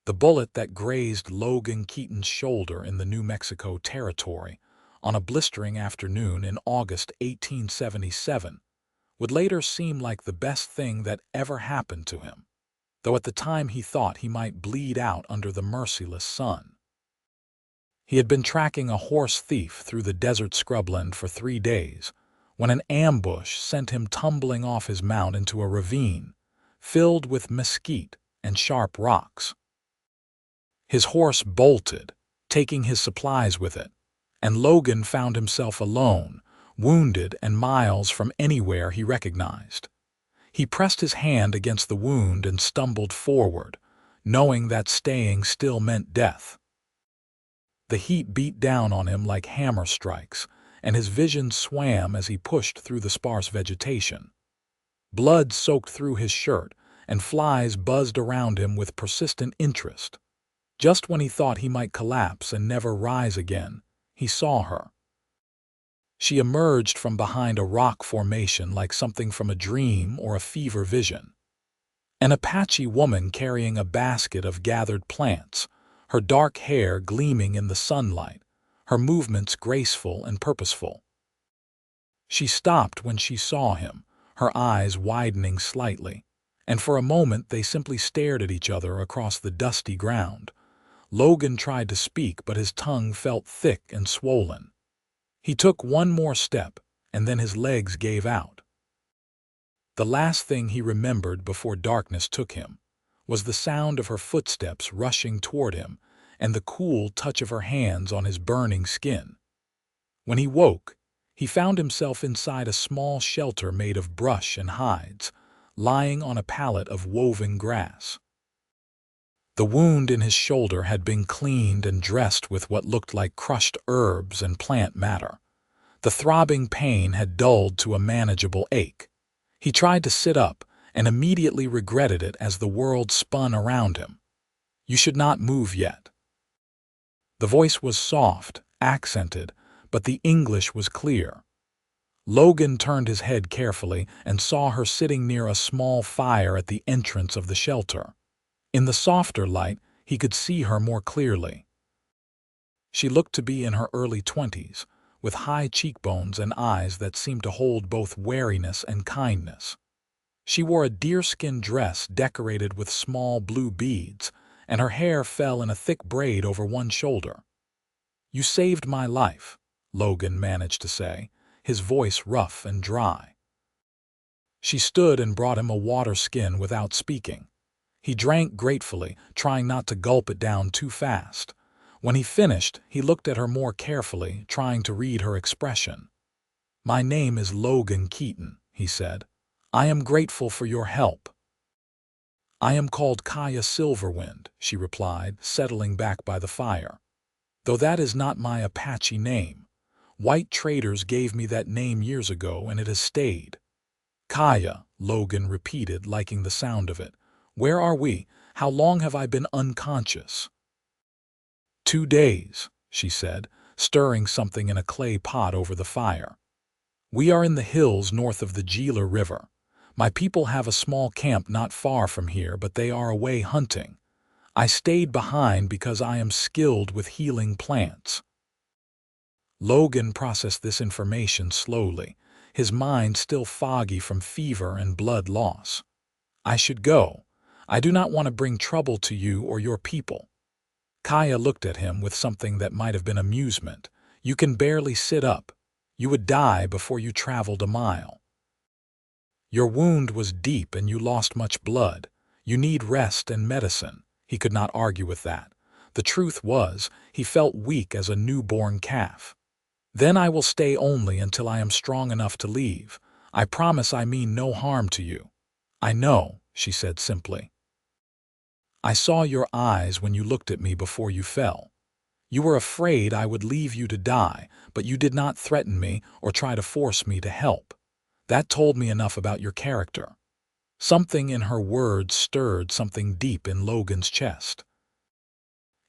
the bullet that grazed Logan Keaton's shoulder in the New Mexico Territory on a blistering afternoon in August 1877 would later seem like the best thing that ever happened to him, though at the time he thought he might bleed out under the merciless sun. He had been tracking a horse thief through the desert scrubland for 3 days when an ambush sent him tumbling off his mount into a ravine filled with mesquite and sharp rocks. His horse bolted, taking his supplies with it, and Logan found himself alone, wounded and miles from anywhere he recognized. He pressed his hand against the wound and stumbled forward, knowing that staying still meant death. The heat beat down on him like hammer strikes, and his vision swam as he pushed through the sparse vegetation. Blood soaked through his shirt, and flies buzzed around him with persistent interest. Just when he thought he might collapse and never rise again, he saw her. She emerged from behind a rock formation like something from a dream or a fever vision. An Apache woman carrying a basket of gathered plants, her dark hair gleaming in the sunlight, her movements graceful and purposeful. She stopped when she saw him, her eyes widening slightly, and for a moment they simply stared at each other across the dusty ground. Logan tried to speak, but his tongue felt thick and swollen. He took one more step, and then his legs gave out. The last thing he remembered before darkness took him was the sound of her footsteps rushing toward him and the cool touch of her hands on his burning skin. When he woke, he found himself inside a small shelter made of brush and hides, lying on a pallet of woven grass. The wound in his shoulder had been cleaned and dressed with what looked like crushed herbs and plant matter. The throbbing pain had dulled to a manageable ache. He tried to sit up and immediately regretted it as the world spun around him. "You should not move yet." The voice was soft, accented, but the English was clear. Logan turned his head carefully and saw her sitting near a small fire at the entrance of the shelter. In the softer light, he could see her more clearly. She looked to be in her early 20s, with high cheekbones and eyes that seemed to hold both wariness and kindness. She wore a deerskin dress decorated with small blue beads, and her hair fell in a thick braid over one shoulder. "You saved my life," Logan managed to say, his voice rough and dry. She stood and brought him a water skin without speaking. He drank gratefully, trying not to gulp it down too fast. When he finished, he looked at her more carefully, trying to read her expression. "My name is Logan Keaton," he said. "I am grateful for your help." "I am called Kaya Silverwind," she replied, settling back by the fire. "Though that is not my Apache name. White traders gave me that name years ago, and it has stayed." "Kaya," Logan repeated, liking the sound of it. "Where are we? How long have I been unconscious?" 2 days, she said, stirring something in a clay pot over the fire. "We are in the hills north of the Gila River. My people have a small camp not far from here, but they are away hunting. I stayed behind because I am skilled with healing plants." Logan processed this information slowly, his mind still foggy from fever and blood loss. "I should go. I do not want to bring trouble to you or your people." Kaya looked at him with something that might have been amusement. "You can barely sit up. You would die before you traveled a mile. Your wound was deep and you lost much blood. You need rest and medicine." He could not argue with that. The truth was, he felt weak as a newborn calf. "Then I will stay only until I am strong enough to leave. I promise I mean no harm to you." "I know," she said simply. "I saw your eyes when you looked at me before you fell. You were afraid I would leave you to die, but you did not threaten me or try to force me to help. That told me enough about your character." Something in her words stirred something deep in Logan's chest.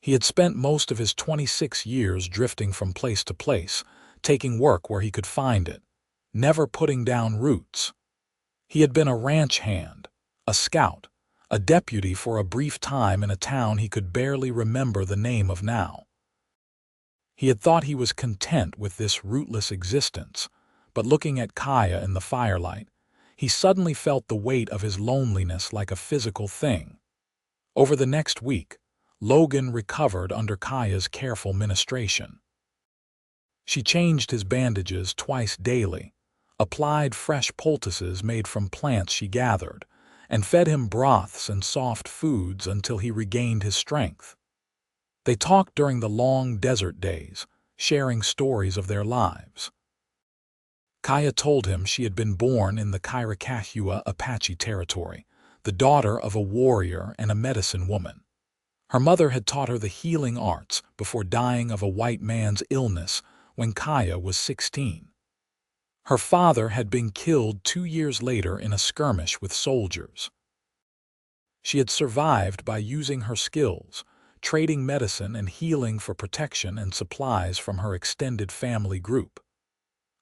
He had spent most of his 26 years drifting from place to place, taking work where he could find it, never putting down roots. He had been a ranch hand, a scout, a deputy for a brief time in a town he could barely remember the name of now. He had thought he was content with this rootless existence, but looking at Kaya in the firelight, he suddenly felt the weight of his loneliness like a physical thing. Over the next week, Logan recovered under Kaya's careful ministration. She changed his bandages twice daily, applied fresh poultices made from plants she gathered, and fed him broths and soft foods until he regained his strength. They talked during the long desert days, sharing stories of their lives. Kaya told him she had been born in the Kaya Apache territory, the daughter of a warrior and a medicine woman. Her mother had taught her the healing arts before dying of a white man's illness when Kaya was 16. Her father had been killed 2 years later in a skirmish with soldiers. She had survived by using her skills, trading medicine and healing for protection and supplies from her extended family group.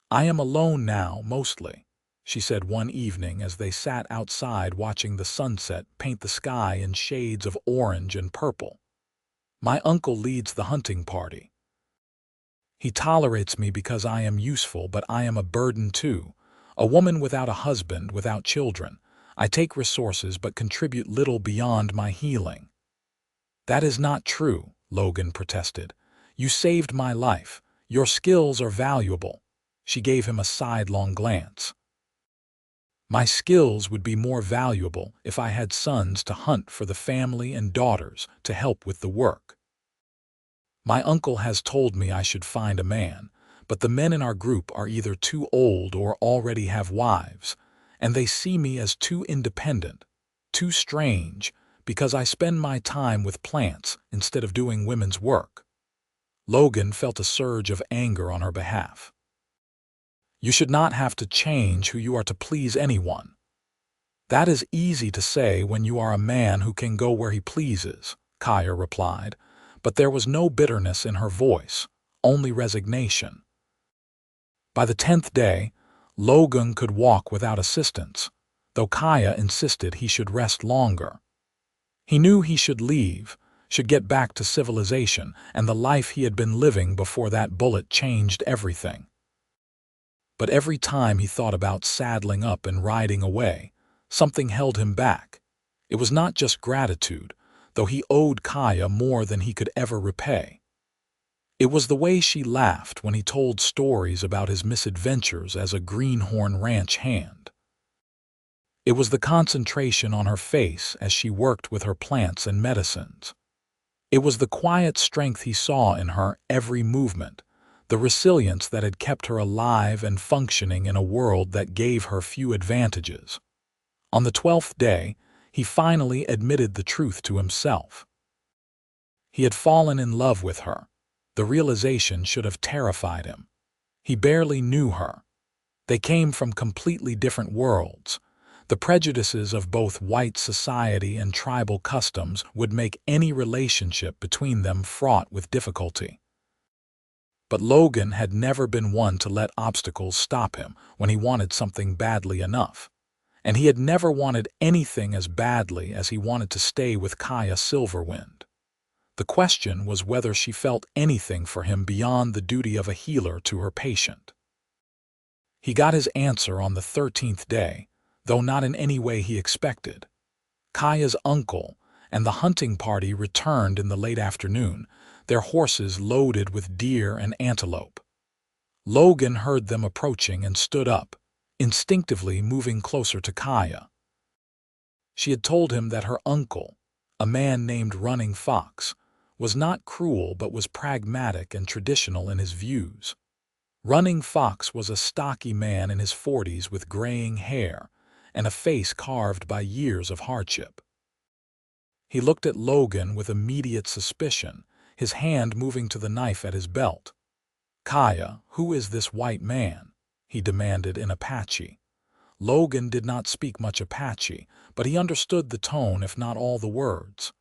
"I am alone now, mostly," she said one evening as they sat outside watching the sunset paint the sky in shades of orange and purple. "My uncle leads the hunting party. He tolerates me because I am useful, but I am a burden too. A woman without a husband, without children. I take resources but contribute little beyond my healing." "That is not true," Logan protested. "You saved my life. Your skills are valuable." She gave him a sidelong glance. "My skills would be more valuable if I had sons to hunt for the family and daughters to help with the work. My uncle has told me I should find a man, but the men in our group are either too old or already have wives, and they see me as too independent, too strange, because I spend my time with plants instead of doing women's work." Logan felt a surge of anger on her behalf. "You should not have to change who you are to please anyone." "That is easy to say when you are a man who can go where he pleases," Kaya replied, but there was no bitterness in her voice, only resignation. By the 10th day, Logan could walk without assistance, though Kaya insisted he should rest longer. He knew he should leave, should get back to civilization and the life he had been living before that bullet changed everything. But every time he thought about saddling up and riding away, something held him back. It was not just gratitude, though he owed Kaya more than he could ever repay. It was the way she laughed when he told stories about his misadventures as a greenhorn ranch hand. It was the concentration on her face as she worked with her plants and medicines. It was the quiet strength he saw in her every movement, the resilience that had kept her alive and functioning in a world that gave her few advantages. On the 12th day, he finally admitted the truth to himself. He had fallen in love with her. The realization should have terrified him. He barely knew her. They came from completely different worlds. The prejudices of both white society and tribal customs would make any relationship between them fraught with difficulty. But Logan had never been one to let obstacles stop him when he wanted something badly enough. And he had never wanted anything as badly as he wanted to stay with Kaya Silverwind. The question was whether she felt anything for him beyond the duty of a healer to her patient. He got his answer on the 13th day, though not in any way he expected. Kaya's uncle and the hunting party returned in the late afternoon, their horses loaded with deer and antelope. Logan heard them approaching and stood up, instinctively moving closer to Kaya. She had told him that her uncle, a man named Running Fox, was not cruel but was pragmatic and traditional in his views. Running Fox was a stocky man in his 40s with graying hair and a face carved by years of hardship. He looked at Logan with immediate suspicion, his hand moving to the knife at his belt. "Kaya, who is this white man?" he demanded in Apache. Logan did not speak much Apache, but he understood the tone if not all the words.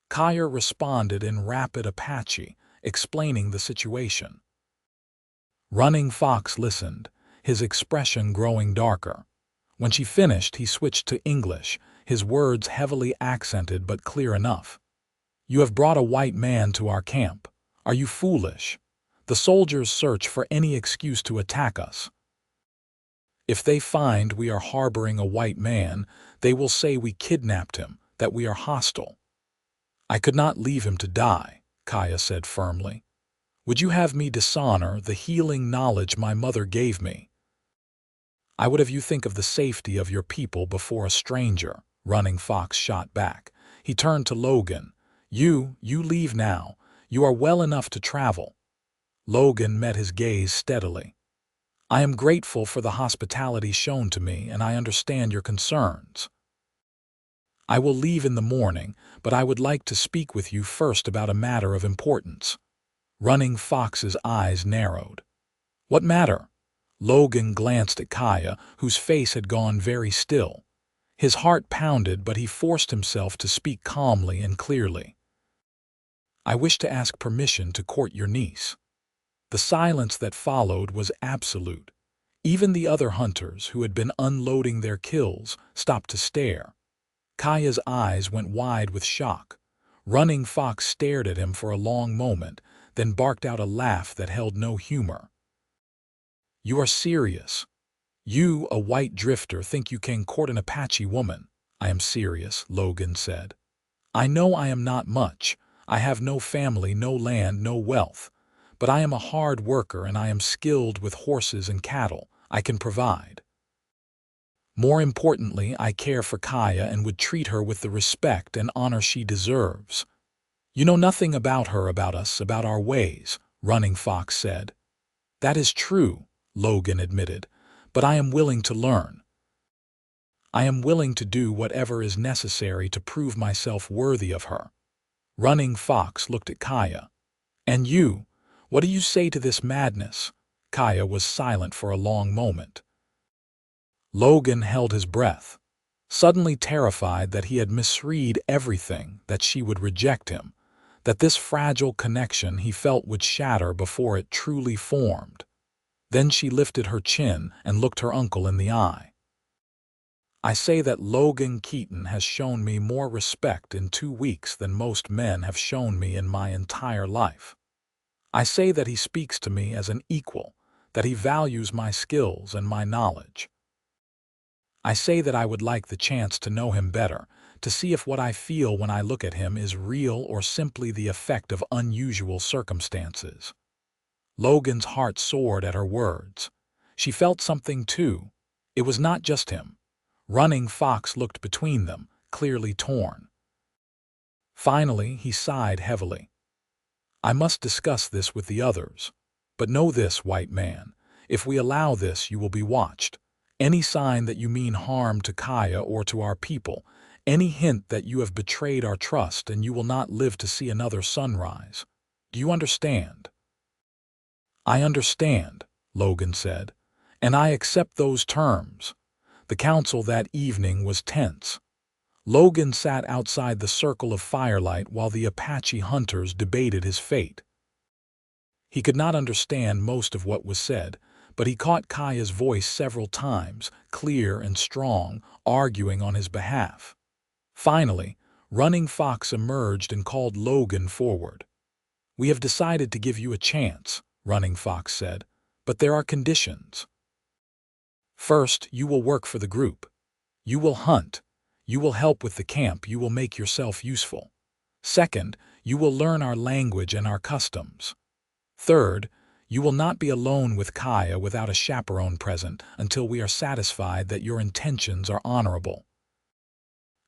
Kaya responded in rapid Apache, explaining the situation. Running Fox listened, his expression growing darker. When she finished, he switched to English, his words heavily accented but clear enough. "You have brought a white man to our camp. Are you foolish? The soldiers search for any excuse to attack us. If they find we are harboring a white man, they will say we kidnapped him, that we are hostile." "I could not leave him to die," Kaya said firmly. "Would you have me dishonor the healing knowledge my mother gave me?" "I would have you think of the safety of your people before a stranger," Running Fox shot back. He turned to Logan. You leave now. You are well enough to travel." Logan met his gaze steadily. "I am grateful for the hospitality shown to me, and I understand your concerns. I will leave in the morning, but I would like to speak with you first about a matter of importance." Running Fox's eyes narrowed. "What matter?" Logan glanced at Kaya, whose face had gone very still. His heart pounded, but he forced himself to speak calmly and clearly. "I wish to ask permission to court your niece." The silence that followed was absolute. Even the other hunters, who had been unloading their kills, stopped to stare. Kaya's eyes went wide with shock. Running Fox stared at him for a long moment, then barked out a laugh that held no humor. "You are serious? You, a white drifter, think you can court an Apache woman?" "I am serious," Logan said. "I know I am not much. I have no family, no land, no wealth. But I am a hard worker and I am skilled with horses and cattle. I can provide. More importantly, I care for Kaya and would treat her with the respect and honor she deserves." "You know nothing about her, about us, about our ways," Running Fox said. "That is true," Logan admitted, "but I am willing to learn. I am willing to do whatever is necessary to prove myself worthy of her." Running Fox looked at Kaya. "And you, what do you say to this madness?" Kaya was silent for a long moment. Logan held his breath, suddenly terrified that he had misread everything, that she would reject him, that this fragile connection he felt would shatter before it truly formed. Then she lifted her chin and looked her uncle in the eye. "I say that Logan Keaton has shown me more respect in 2 weeks than most men have shown me in my entire life. I say that he speaks to me as an equal, that he values my skills and my knowledge. I say that I would like the chance to know him better, to see if what I feel when I look at him is real or simply the effect of unusual circumstances." Logan's heart soared at her words. She felt something too. It was not just him. Running Fox looked between them, clearly torn. Finally, he sighed heavily. "I must discuss this with the others. But know this, white man, if we allow this, you will be watched. Any sign that you mean harm to Kaya or to our people, any hint that you have betrayed our trust, and you will not live to see another sunrise. Do you understand?" "I understand," Logan said, "and I accept those terms." The council that evening was tense. Logan sat outside the circle of firelight while the Apache hunters debated his fate. He could not understand most of what was said, but he caught Kaya's voice several times, clear and strong, arguing on his behalf. Finally, Running Fox emerged and called Logan forward. "We have decided to give you a chance," Running Fox said, "but there are conditions. First, you will work for the group. You will hunt. You will help with the camp. You will make yourself useful. Second, you will learn our language and our customs. Third, you will not be alone with Kaya without a chaperone present until we are satisfied that your intentions are honorable.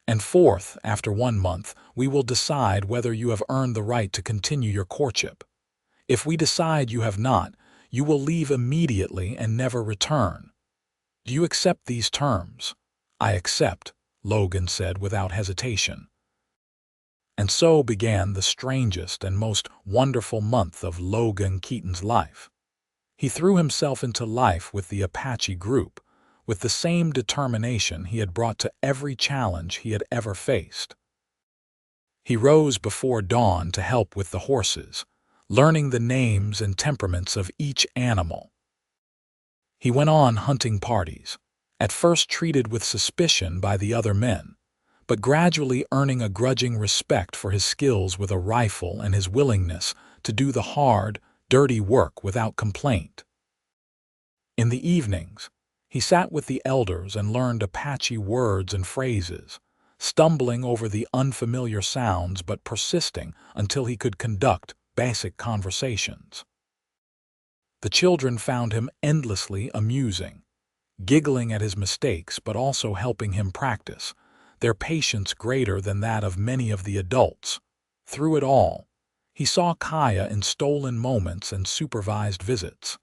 And fourth, after 1 month, we will decide whether you have earned the right to continue your courtship. If we decide you have not, you will leave immediately and never return. Do you accept these terms?" "I accept," Logan said without hesitation. And so began the strangest and most wonderful month of Logan Keaton's life. He threw himself into life with the Apache group, with the same determination he had brought to every challenge he had ever faced. He rose before dawn to help with the horses, learning the names and temperaments of each animal. He went on hunting parties, at first treated with suspicion by the other men, but gradually earning a grudging respect for his skills with a rifle and his willingness to do the hard, dirty work without complaint. In the evenings, he sat with the elders and learned Apache words and phrases, stumbling over the unfamiliar sounds but persisting until he could conduct basic conversations. The children found him endlessly amusing, giggling at his mistakes but also helping him practice, their patience greater than that of many of the adults. Through it all, he saw Kaya in stolen moments and supervised visits.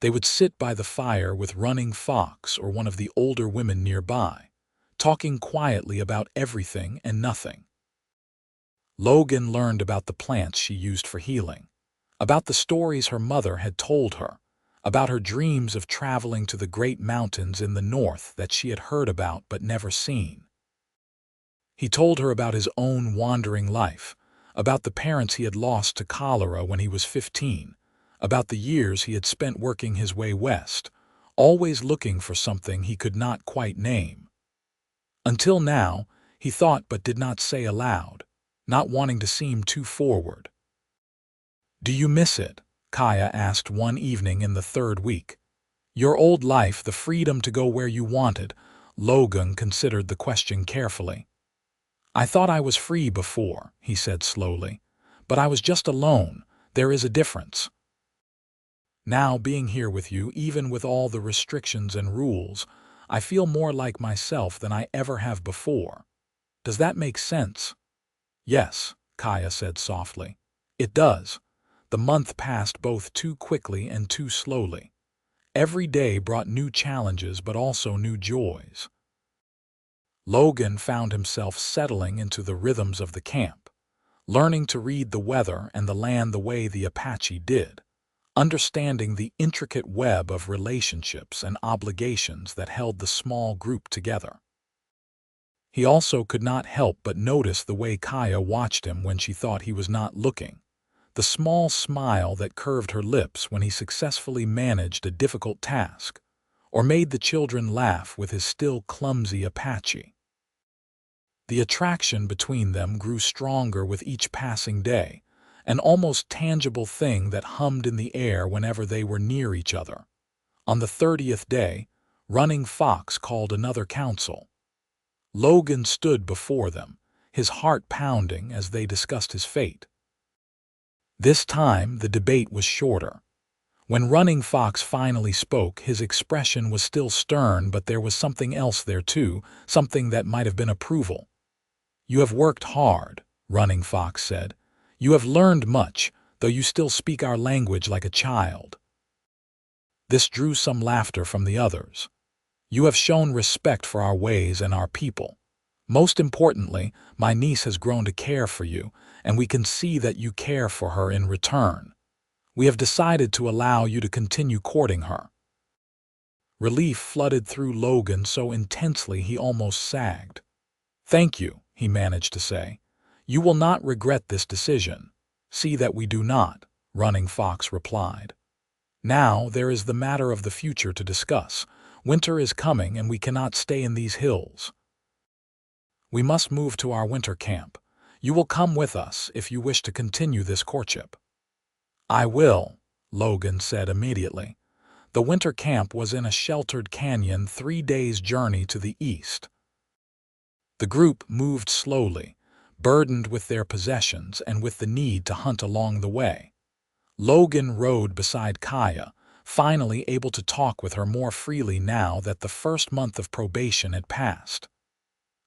They would sit by the fire with Running Fox or one of the older women nearby, talking quietly about everything and nothing. Logan learned about the plants she used for healing, about the stories her mother had told her, about her dreams of traveling to the great mountains in the north that she had heard about but never seen. He told her about his own wandering life, about the parents he had lost to cholera when he was 15, about the years he had spent working his way west, always looking for something he could not quite name. Until now, he thought but did not say aloud, not wanting to seem too forward. "Do you miss it?" Kaya asked one evening in the third week. "Your old life, the freedom to go where you wanted?" Logan considered the question carefully. "I thought I was free before," he said slowly, "but I was just alone. There is a difference. Now, being here with you, even with all the restrictions and rules, I feel more like myself than I ever have before. Does that make sense?" "Yes," Kaya said softly. "It does." The month passed both too quickly and too slowly. Every day brought new challenges but also new joys. Logan found himself settling into the rhythms of the camp, learning to read the weather and the land the way the Apache did, understanding the intricate web of relationships and obligations that held the small group together. He also could not help but notice the way Kaya watched him when she thought he was not looking, the small smile that curved her lips when he successfully managed a difficult task, or made the children laugh with his still clumsy Apache. The attraction between them grew stronger with each passing day, an almost tangible thing that hummed in the air whenever they were near each other. On the 30th day, Running Fox called another council. Logan stood before them, his heart pounding as they discussed his fate. This time, the debate was shorter. When Running Fox finally spoke, his expression was still stern, but there was something else there too, something that might have been approval. "You have worked hard," Running Fox said. "You have learned much, though you still speak our language like a child." This drew some laughter from the others. "You have shown respect for our ways and our people. Most importantly, my niece has grown to care for you, and we can see that you care for her in return. We have decided to allow you to continue courting her." Relief flooded through Logan so intensely he almost sagged. "Thank you," he managed to say. "You will not regret this decision." "See that we do not," Running Fox replied. "Now there is the matter of the future to discuss. Winter is coming and we cannot stay in these hills. We must move to our winter camp. You will come with us if you wish to continue this courtship." "I will," Logan said immediately. The winter camp was in a sheltered canyon 3 days' journey to the east. The group moved slowly, burdened with their possessions and with the need to hunt along the way. Logan rode beside Kaya, finally able to talk with her more freely now that the first month of probation had passed.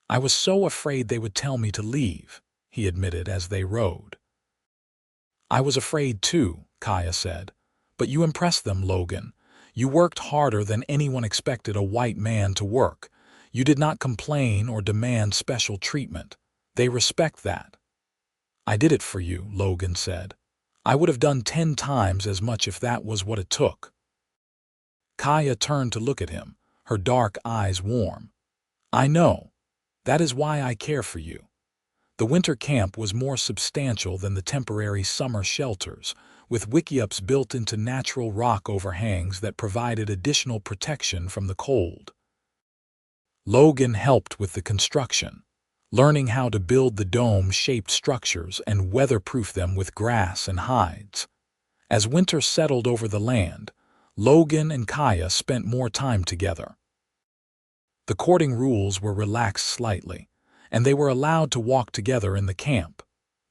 "I was so afraid they would tell me to leave," he admitted as they rode. "I was afraid too," Kaya said. "But you impressed them, Logan. You worked harder than anyone expected a white man to work. You did not complain or demand special treatment. They respect that." "I did it for you," Logan said. "I would have done 10 times as much if that was what it took." Kaya turned to look at him, her dark eyes warm. "I know. That is why I care for you." The winter camp was more substantial than the temporary summer shelters, with wickiups built into natural rock overhangs that provided additional protection from the cold. Logan helped with the construction, learning how to build the dome-shaped structures and weatherproof them with grass and hides. As winter settled over the land, Logan and Kaya spent more time together. The courting rules were relaxed slightly, and they were allowed to walk together in the camp,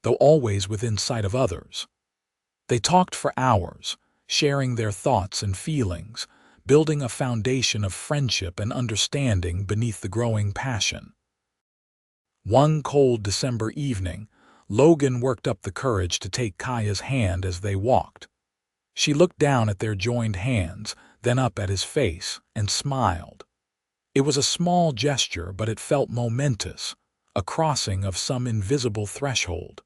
though always within sight of others. They talked for hours, sharing their thoughts and feelings, building a foundation of friendship and understanding beneath the growing passion. One cold December evening, Logan worked up the courage to take Kaya's hand as they walked. She looked down at their joined hands, then up at his face, and smiled. It was a small gesture, but it felt momentous, a crossing of some invisible threshold.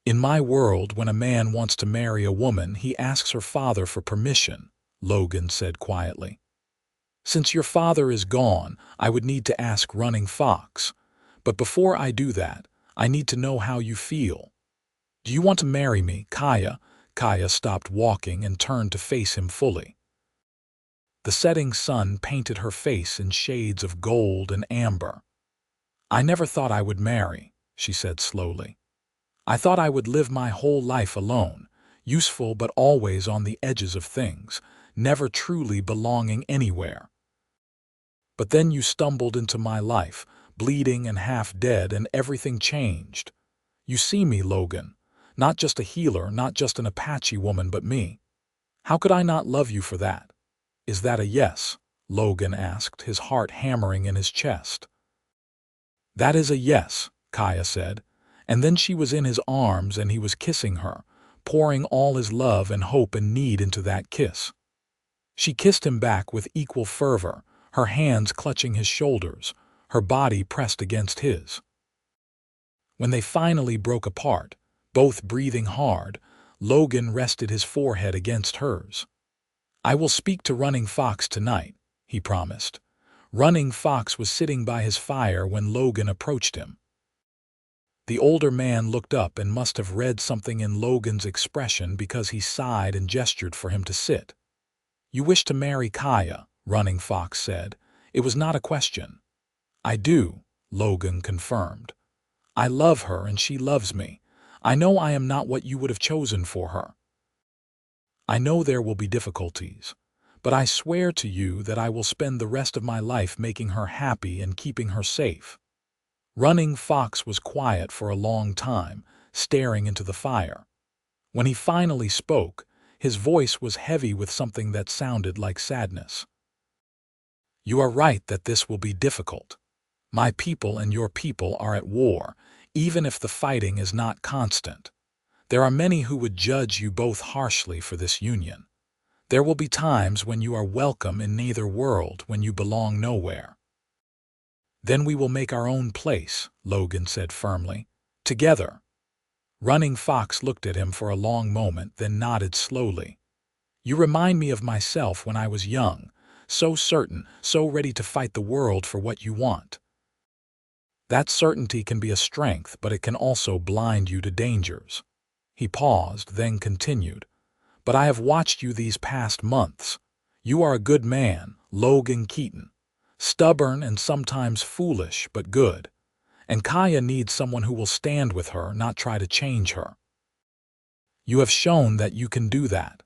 In my world, when a man wants to marry a woman, he asks her father for permission, Logan said quietly. Since your father is gone, I would need to ask Running Fox. But before I do that, I need to know how you feel. Do you want to marry me, Kaya? Kaya stopped walking and turned to face him fully. The setting sun painted her face in shades of gold and amber. I never thought I would marry, she said slowly. I thought I would live my whole life alone, useful but always on the edges of things, never truly belonging anywhere. But then you stumbled into my life, bleeding and half dead, and everything changed. You see me, Logan. Not just a healer, not just an Apache woman, but me. How could I not love you for that? Is that a yes? Logan asked, his heart hammering in his chest. That is a yes, Kaya said, and then she was in his arms and he was kissing her, pouring all his love and hope and need into that kiss. She kissed him back with equal fervor, her hands clutching his shoulders, her body pressed against his. When they finally broke apart, both breathing hard, Logan rested his forehead against hers. I will speak to Running Fox tonight, he promised. Running Fox was sitting by his fire when Logan approached him. The older man looked up and must have read something in Logan's expression because he sighed and gestured for him to sit. You wish to marry Kaya, Running Fox said. It was not a question. I do, Logan confirmed. I love her and she loves me. I know I am not what you would have chosen for her. I know there will be difficulties, but I swear to you that I will spend the rest of my life making her happy and keeping her safe. Running Fox was quiet for a long time, staring into the fire. When he finally spoke, his voice was heavy with something that sounded like sadness. You are right that this will be difficult. My people and your people are at war, even if the fighting is not constant. There are many who would judge you both harshly for this union. There will be times when you are welcome in neither world, when you belong nowhere. Then we will make our own place, Logan said firmly. Together. Running Fox looked at him for a long moment, then nodded slowly. You remind me of myself when I was young, so certain, so ready to fight the world for what you want. That certainty can be a strength, but it can also blind you to dangers. He paused, then continued. But I have watched you these past months. You are a good man, Logan Keaton. Stubborn and sometimes foolish, but good. And Kaya needs someone who will stand with her, not try to change her. You have shown that you can do that.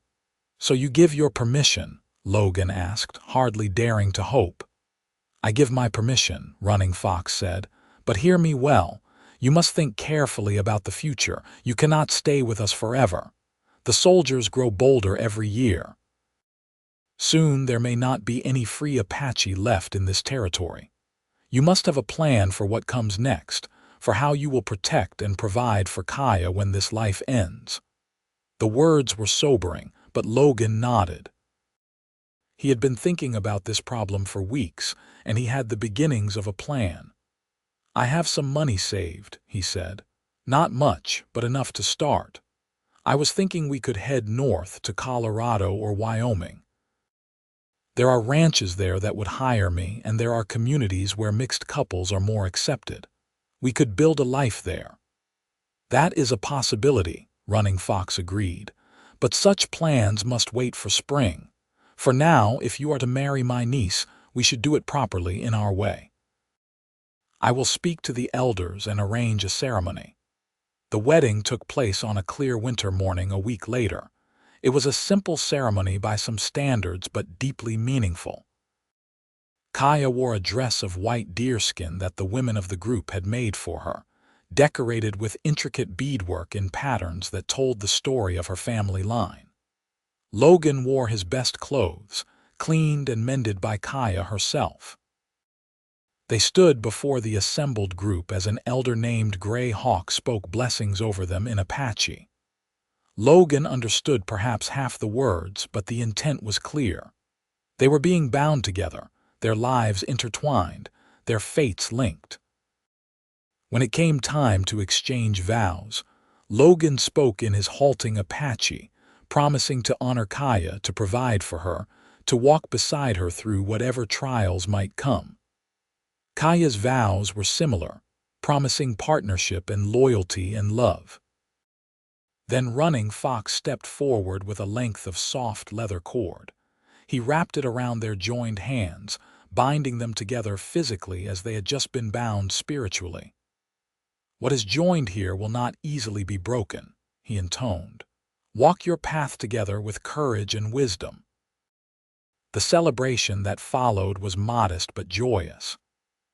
So you give your permission, Logan asked, hardly daring to hope. I give my permission, Running Fox said. But hear me well. You must think carefully about the future. You cannot stay with us forever. The soldiers grow bolder every year. Soon there may not be any free Apache left in this territory. You must have a plan for what comes next, for how you will protect and provide for Kaya when this life ends. The words were sobering, but Logan nodded. He had been thinking about this problem for weeks, and he had the beginnings of a plan. I have some money saved, he said. Not much, but enough to start. I was thinking we could head north to Colorado or Wyoming. There are ranches there that would hire me, and there are communities where mixed couples are more accepted. We could build a life there. That is a possibility, Running Fox agreed. But such plans must wait for spring. For now, if you are to marry my niece, We should do it properly in our way. I will speak to the elders and arrange a ceremony. The wedding took place on a clear winter morning a week later. It was a simple ceremony by some standards, but deeply meaningful. Kaya wore a dress of white deerskin that the women of the group had made for her, decorated with intricate beadwork in patterns that told the story of her family line. Logan wore his best clothes, cleaned and mended by Kaya herself. They stood before the assembled group as an elder named Gray Hawk spoke blessings over them in Apache. Logan understood perhaps half the words, but the intent was clear. They were being bound together, their lives intertwined, their fates linked. When it came time to exchange vows, Logan spoke in his halting Apache, promising to honor Kaya, to provide for her, to walk beside her through whatever trials might come. Kaya's vows were similar, promising partnership and loyalty and love. Then Running Fox stepped forward with a length of soft leather cord. He wrapped it around their joined hands, binding them together physically as they had just been bound spiritually. "What is joined here will not easily be broken," he intoned. "Walk your path together with courage and wisdom." The celebration that followed was modest but joyous.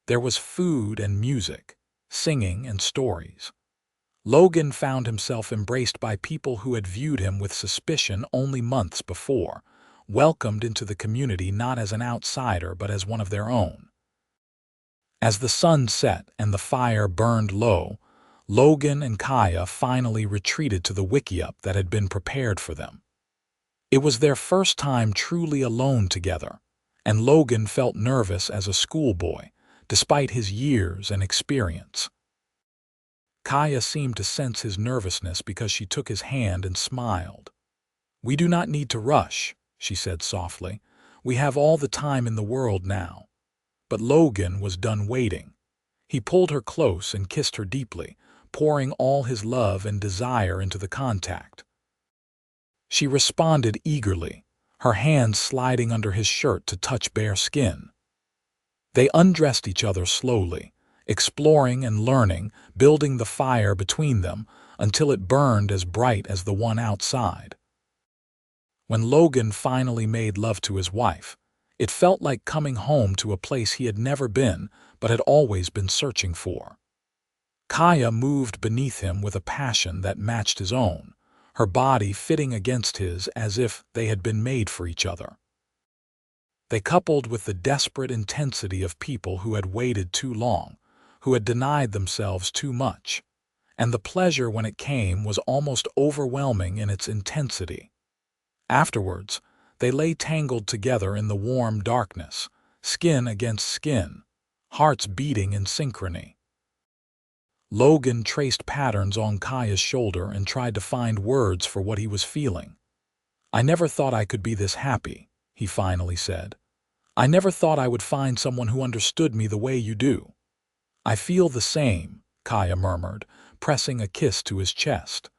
There was food and music, singing and stories. Logan found himself embraced by people who had viewed him with suspicion only months before, welcomed into the community not as an outsider but as one of their own. As the sun set and the fire burned low, Logan and Kaya finally retreated to the wickiup that had been prepared for them. It was their first time truly alone together, and Logan felt nervous as a schoolboy, despite his years and experience. Kaya seemed to sense his nervousness because she took his hand and smiled. "We do not need to rush," she said softly. "We have all the time in the world now." But Logan was done waiting. He pulled her close and kissed her deeply, pouring all his love and desire into the contact. She responded eagerly, her hands sliding under his shirt to touch bare skin. They undressed each other slowly, exploring and learning, building the fire between them until it burned as bright as the one outside. When Logan finally made love to his wife, it felt like coming home to a place he had never been but had always been searching for. Kaya moved beneath him with a passion that matched his own, her body fitting against his as if they had been made for each other. They coupled with the desperate intensity of people who had waited too long, who had denied themselves too much, and the pleasure when it came was almost overwhelming in its intensity. Afterwards, they lay tangled together in the warm darkness, skin against skin, hearts beating in synchrony. Logan traced patterns on Kaya's shoulder and tried to find words for what he was feeling. "I never thought I could be this happy," he finally said. "I never thought I would find someone who understood me the way you do." "I feel the same," Kaya murmured, pressing a kiss to his chest.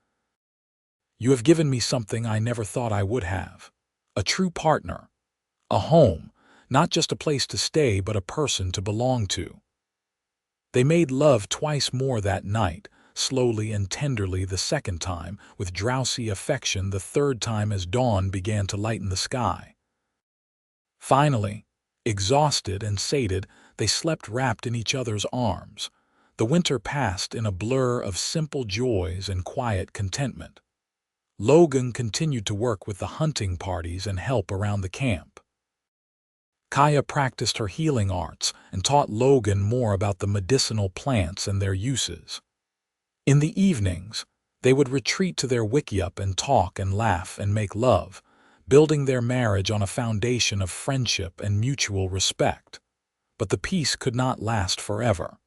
"You have given me something I never thought I would have. A true partner. A home, not just a place to stay but a person to belong to." They made love twice more that night, slowly and tenderly the second time, with drowsy affection the third time as dawn began to lighten the sky. Finally, exhausted and sated, they slept wrapped in each other's arms. The winter passed in a blur of simple joys and quiet contentment. Logan continued to work with the hunting parties and help around the camp. Kaya practiced her healing arts and taught Logan more about the medicinal plants and their uses. In the evenings, they would retreat to their wickiup and talk and laugh and make love, building their marriage on a foundation of friendship and mutual respect. But the peace could not last forever.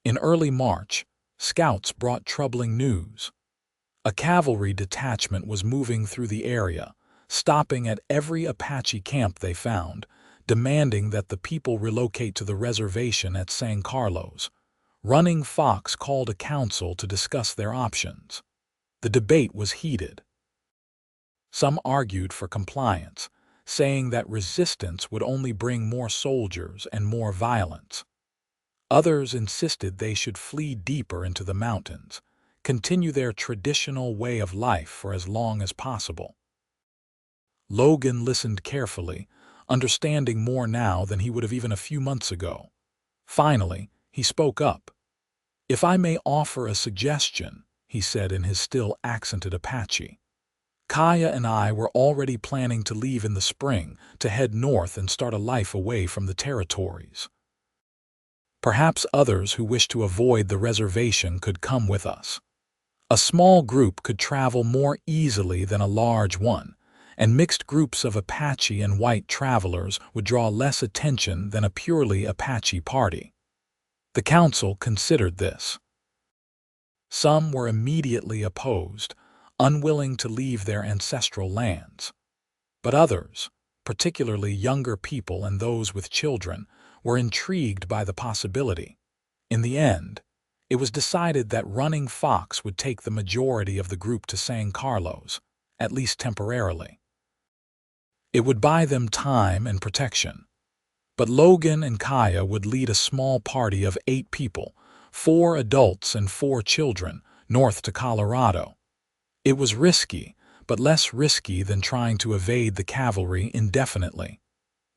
In early March, scouts brought troubling news. A cavalry detachment was moving through the area, stopping at every Apache camp they found, demanding that the people relocate to the reservation at San Carlos. Running Fox called a council to discuss their options. The debate was heated. Some argued for compliance, saying that resistance would only bring more soldiers and more violence. Others insisted they should flee deeper into the mountains, continue their traditional way of life for as long as possible. Logan listened carefully, understanding more now than he would have even a few months ago. Finally, he spoke up. "If I may offer a suggestion," he said in his still accented Apache. "Kaya and I were already planning to leave in the spring to head north and start a life away from the territories. Perhaps others who wish to avoid the reservation could come with us. A small group could travel more easily than a large one, and mixed groups of Apache and white travelers would draw less attention than a purely Apache party." The council considered this. Some were immediately opposed, unwilling to leave their ancestral lands. But others, particularly younger people and those with children, were intrigued by the possibility. In the end, it was decided that Running Fox would take the majority of the group to San Carlos, at least temporarily. It would buy them time and protection. But Logan and Kaya would lead a small party of 8 people, 4 adults and 4 children, north to Colorado. It was risky, but less risky than trying to evade the cavalry indefinitely.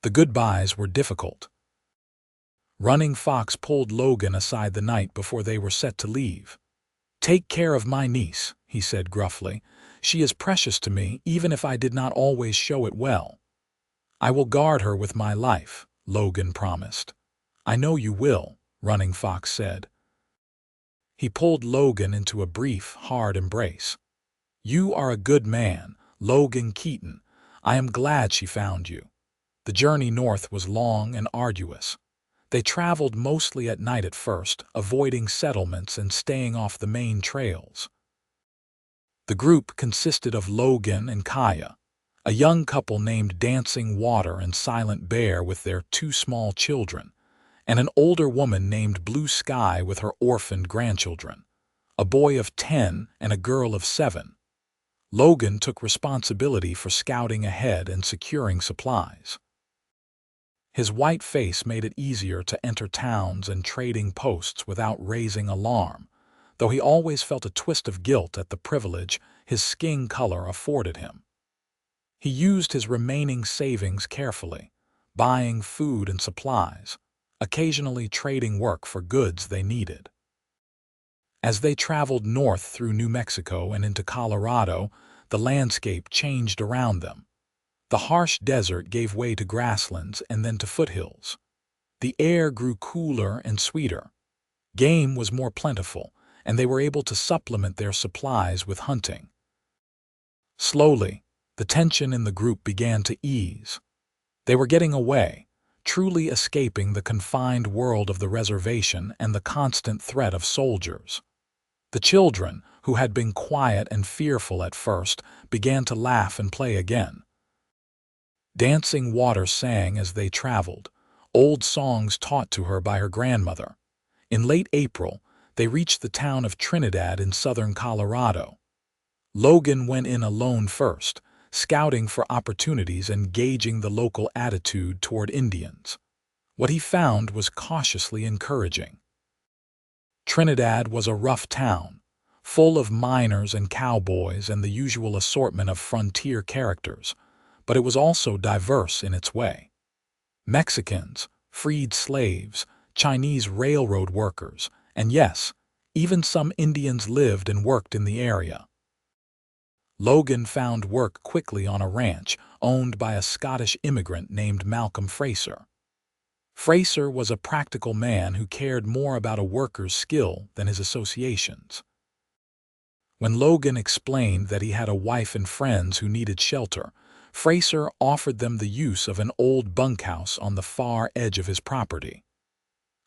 The goodbyes were difficult. Running Fox pulled Logan aside the night before they were set to leave. "Take care of my niece," he said gruffly. "She is precious to me, even if I did not always show it well." "I will guard her with my life," Logan promised. "I know you will," Running Fox said. He pulled Logan into a brief, hard embrace. "You are a good man, Logan Keaton. I am glad she found you." The journey north was long and arduous. They traveled mostly at night at first, avoiding settlements and staying off the main trails. The group consisted of Logan and Kaya, a young couple named Dancing Water and Silent Bear with their 2 small children, and an older woman named Blue Sky with her orphaned grandchildren, a boy of 10 and a girl of 7. Logan took responsibility for scouting ahead and securing supplies. His white face made it easier to enter towns and trading posts without raising alarm, though he always felt a twist of guilt at the privilege his skin color afforded him. He used his remaining savings carefully, buying food and supplies, occasionally trading work for goods they needed. As they traveled north through New Mexico and into Colorado, the landscape changed around them. The harsh desert gave way to grasslands and then to foothills. The air grew cooler and sweeter. Game was more plentiful, and they were able to supplement their supplies with hunting. Slowly, the tension in the group began to ease. They were getting away, truly escaping the confined world of the reservation and the constant threat of soldiers. The children, who had been quiet and fearful at first, began to laugh and play again. Dancing Water sang as they traveled, old songs taught to her by her grandmother. In late April, they reached the town of Trinidad in southern Colorado. Logan went in alone first, scouting for opportunities and gauging the local attitude toward Indians. What he found was cautiously encouraging. Trinidad was a rough town, full of miners and cowboys and the usual assortment of frontier characters, but it was also diverse in its way. Mexicans, freed slaves, Chinese railroad workers, and yes, even some Indians lived and worked in the area. Logan found work quickly on a ranch owned by a Scottish immigrant named Malcolm Fraser. Fraser was a practical man who cared more about a worker's skill than his associations. When Logan explained that he had a wife and friends who needed shelter, Fraser offered them the use of an old bunkhouse on the far edge of his property.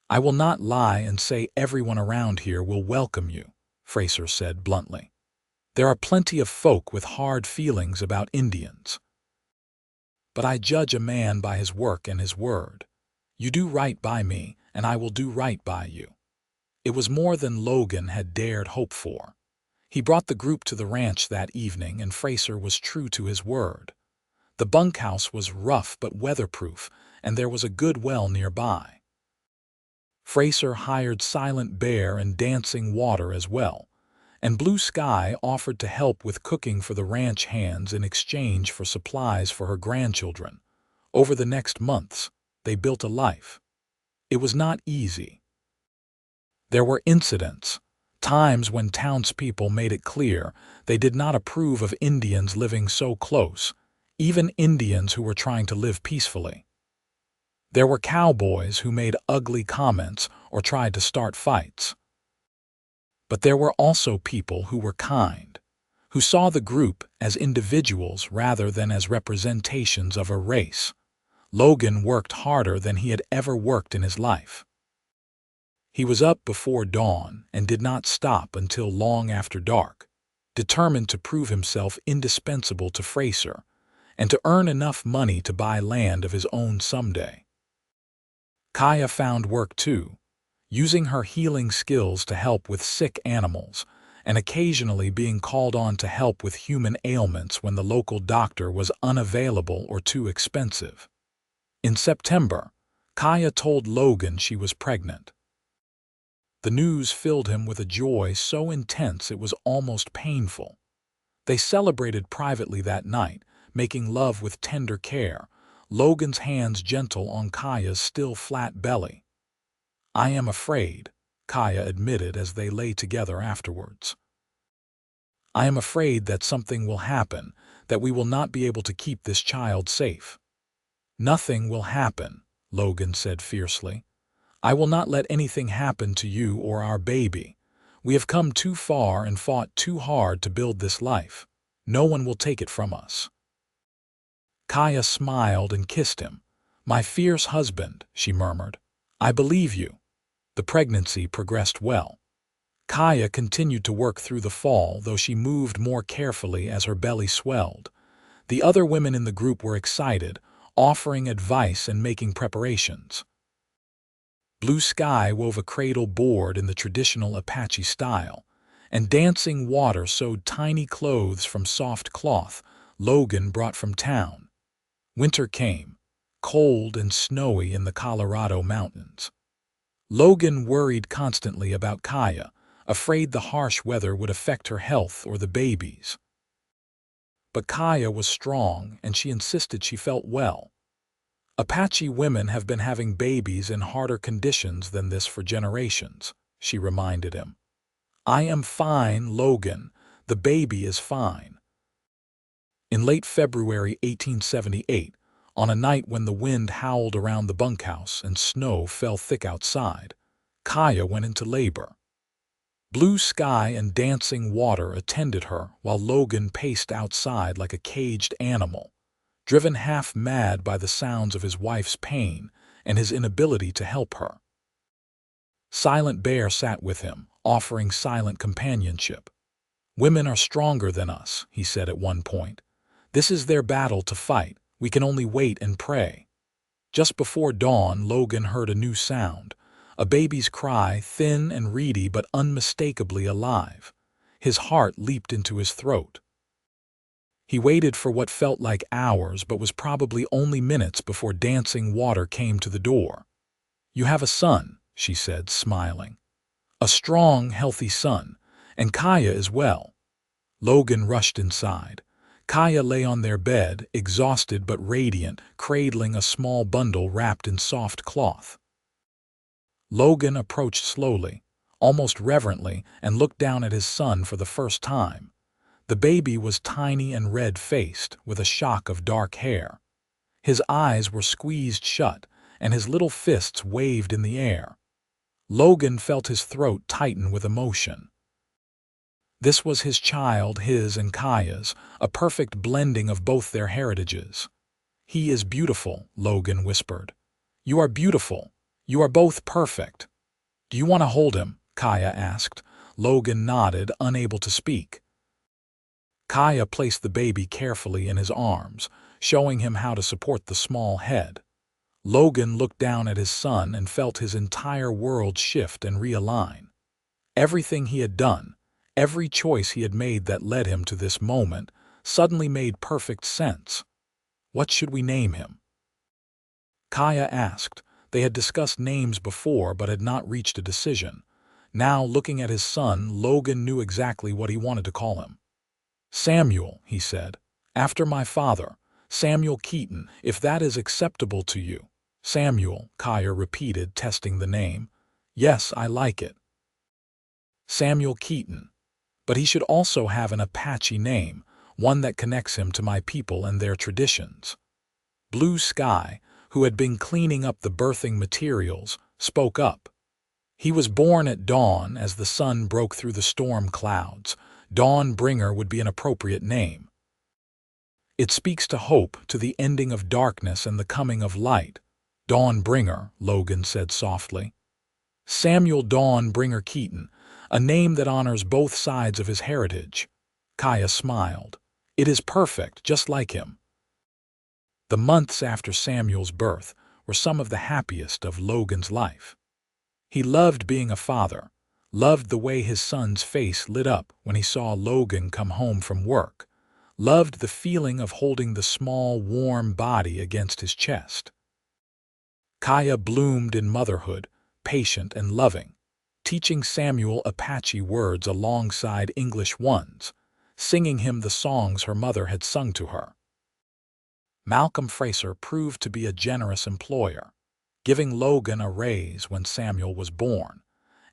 "I will not lie and say everyone around here will welcome you," Fraser said bluntly. "There are plenty of folk with hard feelings about Indians. But I judge a man by his work and his word. You do right by me, and I will do right by you." It was more than Logan had dared hope for. He brought the group to the ranch that evening, and Fraser was true to his word. The bunkhouse was rough but weatherproof, and there was a good well nearby. Fraser hired Silent Bear and Dancing Water as well, and Blue Sky offered to help with cooking for the ranch hands in exchange for supplies for her grandchildren. Over the next months, they built a life. It was not easy. There were incidents, times when townspeople made it clear they did not approve of Indians living so close, even Indians who were trying to live peacefully. There were cowboys who made ugly comments or tried to start fights. But there were also people who were kind, who saw the group as individuals rather than as representations of a race. Logan worked harder than he had ever worked in his life. He was up before dawn and did not stop until long after dark, determined to prove himself indispensable to Fraser and to earn enough money to buy land of his own someday. Kaya found work too, using her healing skills to help with sick animals and occasionally being called on to help with human ailments when the local doctor was unavailable or too expensive. In September, Kaya told Logan she was pregnant. The news filled him with a joy so intense it was almost painful. They celebrated privately that night, making love with tender care, Logan's hands gentle on Kaya's still flat belly. "I am afraid," Kaya admitted as they lay together afterwards. "I am afraid that something will happen, that we will not be able to keep this child safe." "Nothing will happen," Logan said fiercely. "I will not let anything happen to you or our baby. We have come too far and fought too hard to build this life. No one will take it from us." Kaya smiled and kissed him. "My fierce husband," she murmured. "I believe you." The pregnancy progressed well. Kaya continued to work through the fall, though she moved more carefully as her belly swelled. The other women in the group were excited, offering advice and making preparations. Blue Sky wove a cradle board in the traditional Apache style, and Dancing Water sewed tiny clothes from soft cloth Logan brought from town. Winter came, cold and snowy in the Colorado mountains. Logan worried constantly about Kaya, afraid the harsh weather would affect her health or the baby's. But Kaya was strong, and she insisted she felt well. "Apache women have been having babies in harder conditions than this for generations," she reminded him. "I am fine, Logan. The baby is fine." In late February 1878, on a night when the wind howled around the bunkhouse and snow fell thick outside, Kaya went into labor. Blue Sky and Dancing Water attended her while Logan paced outside like a caged animal, driven half mad by the sounds of his wife's pain and his inability to help her. Silent Bear sat with him, offering silent companionship. "Women are stronger than us," he said at one point. "This is their battle to fight. We can only wait and pray." Just before dawn, Logan heard a new sound, a baby's cry, thin and reedy but unmistakably alive. His heart leaped into his throat. He waited for what felt like hours but was probably only minutes before Dancing Water came to the door. "You have a son," she said, smiling. "A strong, healthy son, and Kaya as well." Logan rushed inside. Kaya lay on their bed, exhausted but radiant, cradling a small bundle wrapped in soft cloth. Logan approached slowly, almost reverently, and looked down at his son for the first time. The baby was tiny and red-faced, with a shock of dark hair. His eyes were squeezed shut, and his little fists waved in the air. Logan felt his throat tighten with emotion. This was his child, his and Kaya's, a perfect blending of both their heritages. "He is beautiful," Logan whispered. "You are beautiful. You are both perfect." "Do you want to hold him?" Kaya asked. Logan nodded, unable to speak. Kaya placed the baby carefully in his arms, showing him how to support the small head. Logan looked down at his son and felt his entire world shift and realign. Everything he had done, every choice he had made that led him to this moment, suddenly made perfect sense. What should we name him? Kaya asked. They had discussed names before but had not reached a decision. Now, looking at his son, Logan knew exactly what he wanted to call him. Samuel, he said. After my father, Samuel Keaton, if that is acceptable to you. Samuel, Kaya repeated, testing the name. Yes, I like it. Samuel Keaton. But he should also have an Apache name, one that connects him to my people and their traditions. Blue Sky, who had been cleaning up the birthing materials, spoke up. He was born at dawn as the sun broke through the storm clouds. Dawn Bringer would be an appropriate name. It speaks to hope, to the ending of darkness and the coming of light. Dawn Bringer, Logan said softly. Samuel Dawn Bringer Keaton, a name that honors both sides of his heritage. Kaya smiled. It is perfect, just like him. The months after Samuel's birth were some of the happiest of Logan's life. He loved being a father, loved the way his son's face lit up when he saw Logan come home from work, loved the feeling of holding the small, warm body against his chest. Kaya bloomed in motherhood, patient and loving, teaching Samuel Apache words alongside English ones, singing him the songs her mother had sung to her. Malcolm Fraser proved to be a generous employer, giving Logan a raise when Samuel was born,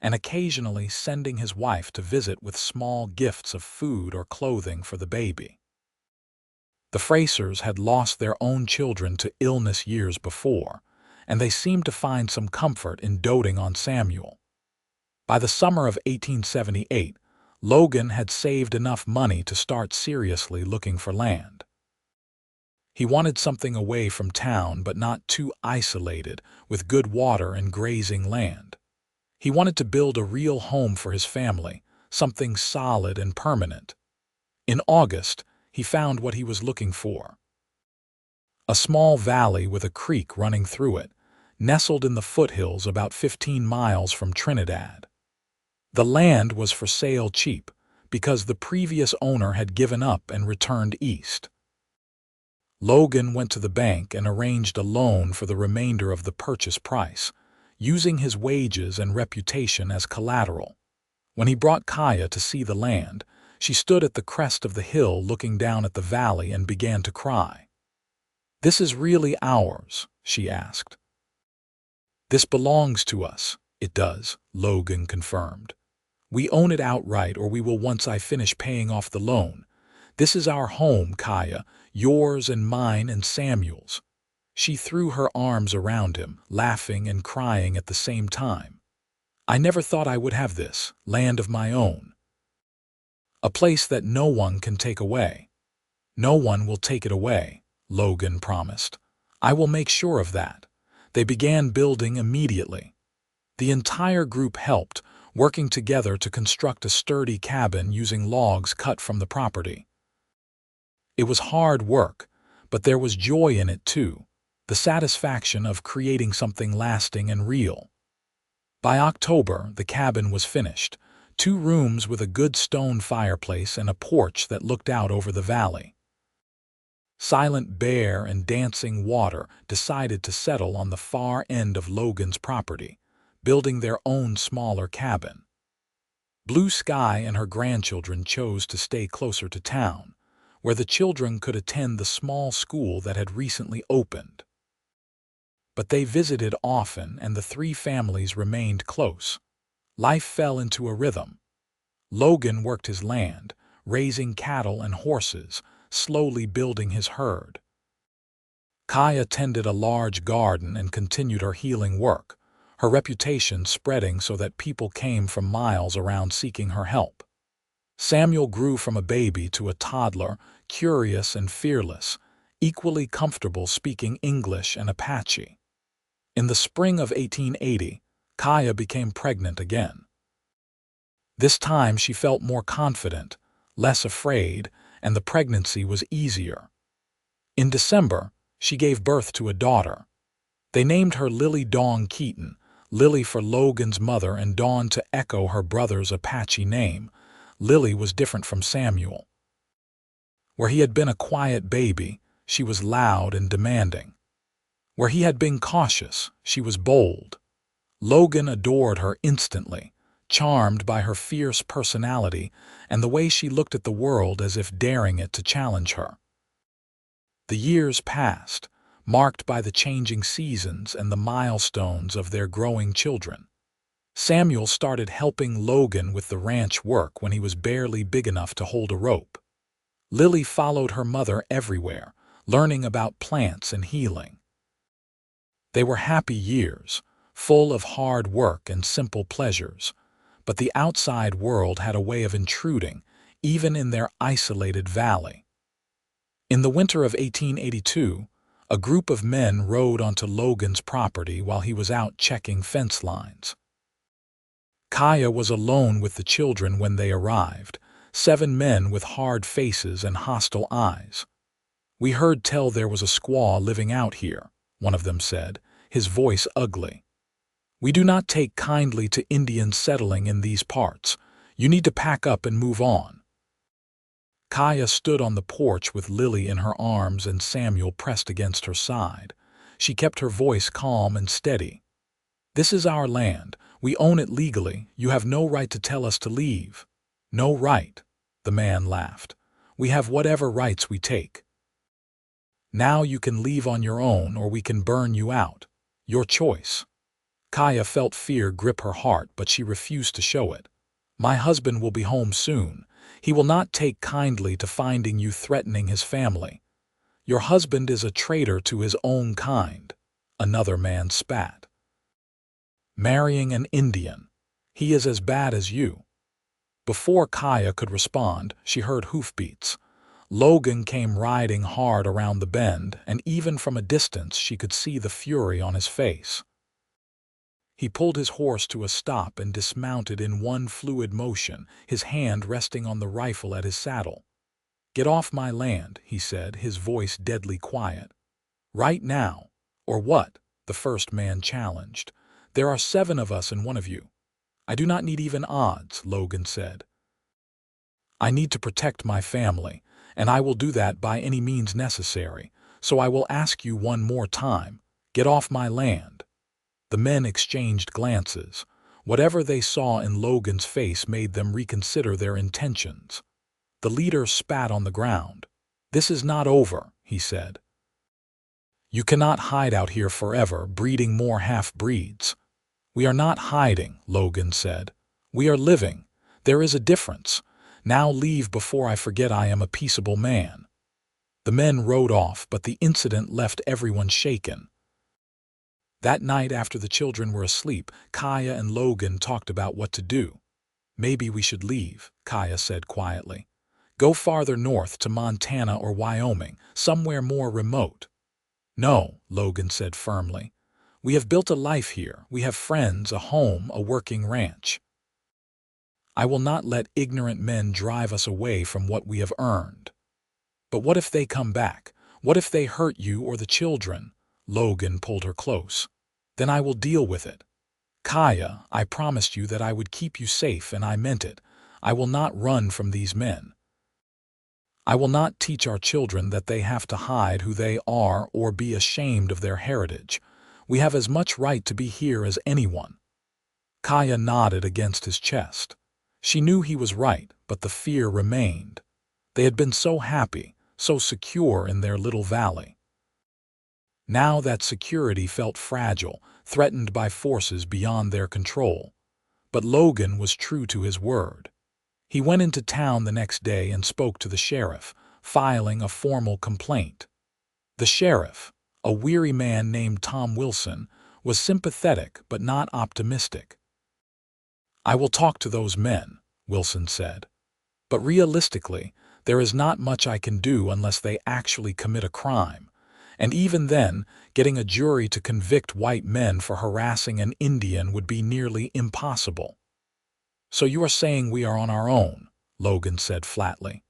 and occasionally sending his wife to visit with small gifts of food or clothing for the baby. The Frasers had lost their own children to illness years before, and they seemed to find some comfort in doting on Samuel. By the summer of 1878, Logan had saved enough money to start seriously looking for land. He wanted something away from town but not too isolated, with good water and grazing land. He wanted to build a real home for his family, something solid and permanent. In August, he found what he was looking for. A small valley with a creek running through it, nestled in the foothills about 15 miles from Trinidad. The land was for sale cheap because the previous owner had given up and returned east. Logan went to the bank and arranged a loan for the remainder of the purchase price, using his wages and reputation as collateral. When he brought Kaya to see the land, she stood at the crest of the hill looking down at the valley and began to cry. "This is really ours?" she asked. "This belongs to us." "It does," Logan confirmed. "We own it outright, or we will once I finish paying off the loan. This is our home, Kaya, yours and mine and Samuel's." She threw her arms around him, laughing and crying at the same time. "I never thought I would have this land of my own. A place that no one can take away." "No one will take it away," Logan promised. "I will make sure of that." They began building immediately. The entire group helped, working together to construct a sturdy cabin using logs cut from the property. It was hard work, but there was joy in it too, the satisfaction of creating something lasting and real. By October, the cabin was finished, 2 rooms with a good stone fireplace and a porch that looked out over the valley. Silent Bear and Dancing Water decided to settle on the far end of Logan's property, building their own smaller cabin. Blue Sky and her grandchildren chose to stay closer to town, where the children could attend the small school that had recently opened. But they visited often and the 3 families remained close. Life fell into a rhythm. Logan worked his land, raising cattle and horses, slowly building his herd. Kaya tended a large garden and continued her healing work, her reputation spreading so that people came from miles around seeking her help. Samuel grew from a baby to a toddler, curious and fearless, equally comfortable speaking English and Apache. In the spring of 1880, Kaya became pregnant again. This time she felt more confident, less afraid, and the pregnancy was easier. In December, she gave birth to a daughter. They named her Lily Dawn Keaton, Lily for Logan's mother and Dawn to echo her brother's Apache name. Lily was different from Samuel. Where he had been a quiet baby, she was loud and demanding. Where he had been cautious, she was bold. Logan adored her instantly, charmed by her fierce personality and the way she looked at the world as if daring it to challenge her. The years passed, marked by the changing seasons and the milestones of their growing children. Samuel started helping Logan with the ranch work when he was barely big enough to hold a rope. Lily followed her mother everywhere, learning about plants and healing. They were happy years, full of hard work and simple pleasures, but the outside world had a way of intruding, even in their isolated valley. In the winter of 1882, a group of men rode onto Logan's property while he was out checking fence lines. Kaya was alone with the children when they arrived, 7 men with hard faces and hostile eyes. "We heard tell there was a squaw living out here," one of them said, his voice ugly. "We do not take kindly to Indians settling in these parts. You need to pack up and move on." Kaya stood on the porch with Lily in her arms and Samuel pressed against her side. She kept her voice calm and steady. "This is our land. We own it legally. You have no right to tell us to leave." "No right," the man laughed. "We have whatever rights we take. Now you can leave on your own or we can burn you out. Your choice." Kaya felt fear grip her heart, but she refused to show it. "My husband will be home soon. He will not take kindly to finding you threatening his family." "Your husband is a traitor to his own kind," another man spat. "Marrying an Indian. He is as bad as you." Before Kaya could respond, she heard hoofbeats. Logan came riding hard around the bend, and even from a distance she could see the fury on his face. He pulled his horse to a stop and dismounted in one fluid motion, his hand resting on the rifle at his saddle. "Get off my land," he said, his voice deadly quiet. "Right now." "Or what?" the first man challenged. "There are 7 of us and one of you." "I do not need even odds," Logan said. "I need to protect my family, and I will do that by any means necessary. So I will ask you one more time. Get off my land." The men exchanged glances. Whatever they saw in Logan's face made them reconsider their intentions. The leader spat on the ground. "This is not over," he said. "You cannot hide out here forever, breeding more half-breeds." "We are not hiding," Logan said. "We are living. There is a difference. Now leave before I forget I am a peaceable man." The men rode off, but the incident left everyone shaken. That night, after the children were asleep, Kaya and Logan talked about what to do. "Maybe we should leave," Kaya said quietly. "Go farther north to Montana or Wyoming, somewhere more remote." "No," Logan said firmly. "We have built a life here. We have friends, a home, a working ranch. I will not let ignorant men drive us away from what we have earned." "But what if they come back? What if they hurt you or the children?" Logan pulled her close. "Then I will deal with it. Kaya, I promised you that I would keep you safe, and I meant it. I will not run from these men. I will not teach our children that they have to hide who they are or be ashamed of their heritage. We have as much right to be here as anyone." Kaya nodded against his chest. She knew he was right, but the fear remained. They had been so happy, so secure in their little valley. Now that security felt fragile, threatened by forces beyond their control. But Logan was true to his word. He went into town the next day and spoke to the sheriff, filing a formal complaint. The sheriff, a weary man named Tom Wilson, was sympathetic but not optimistic. "I will talk to those men," Wilson said. "But realistically, there is not much I can do unless they actually commit a crime. And even then, getting a jury to convict white men for harassing an Indian would be nearly impossible." "So you are saying we are on our own," Logan said flatly.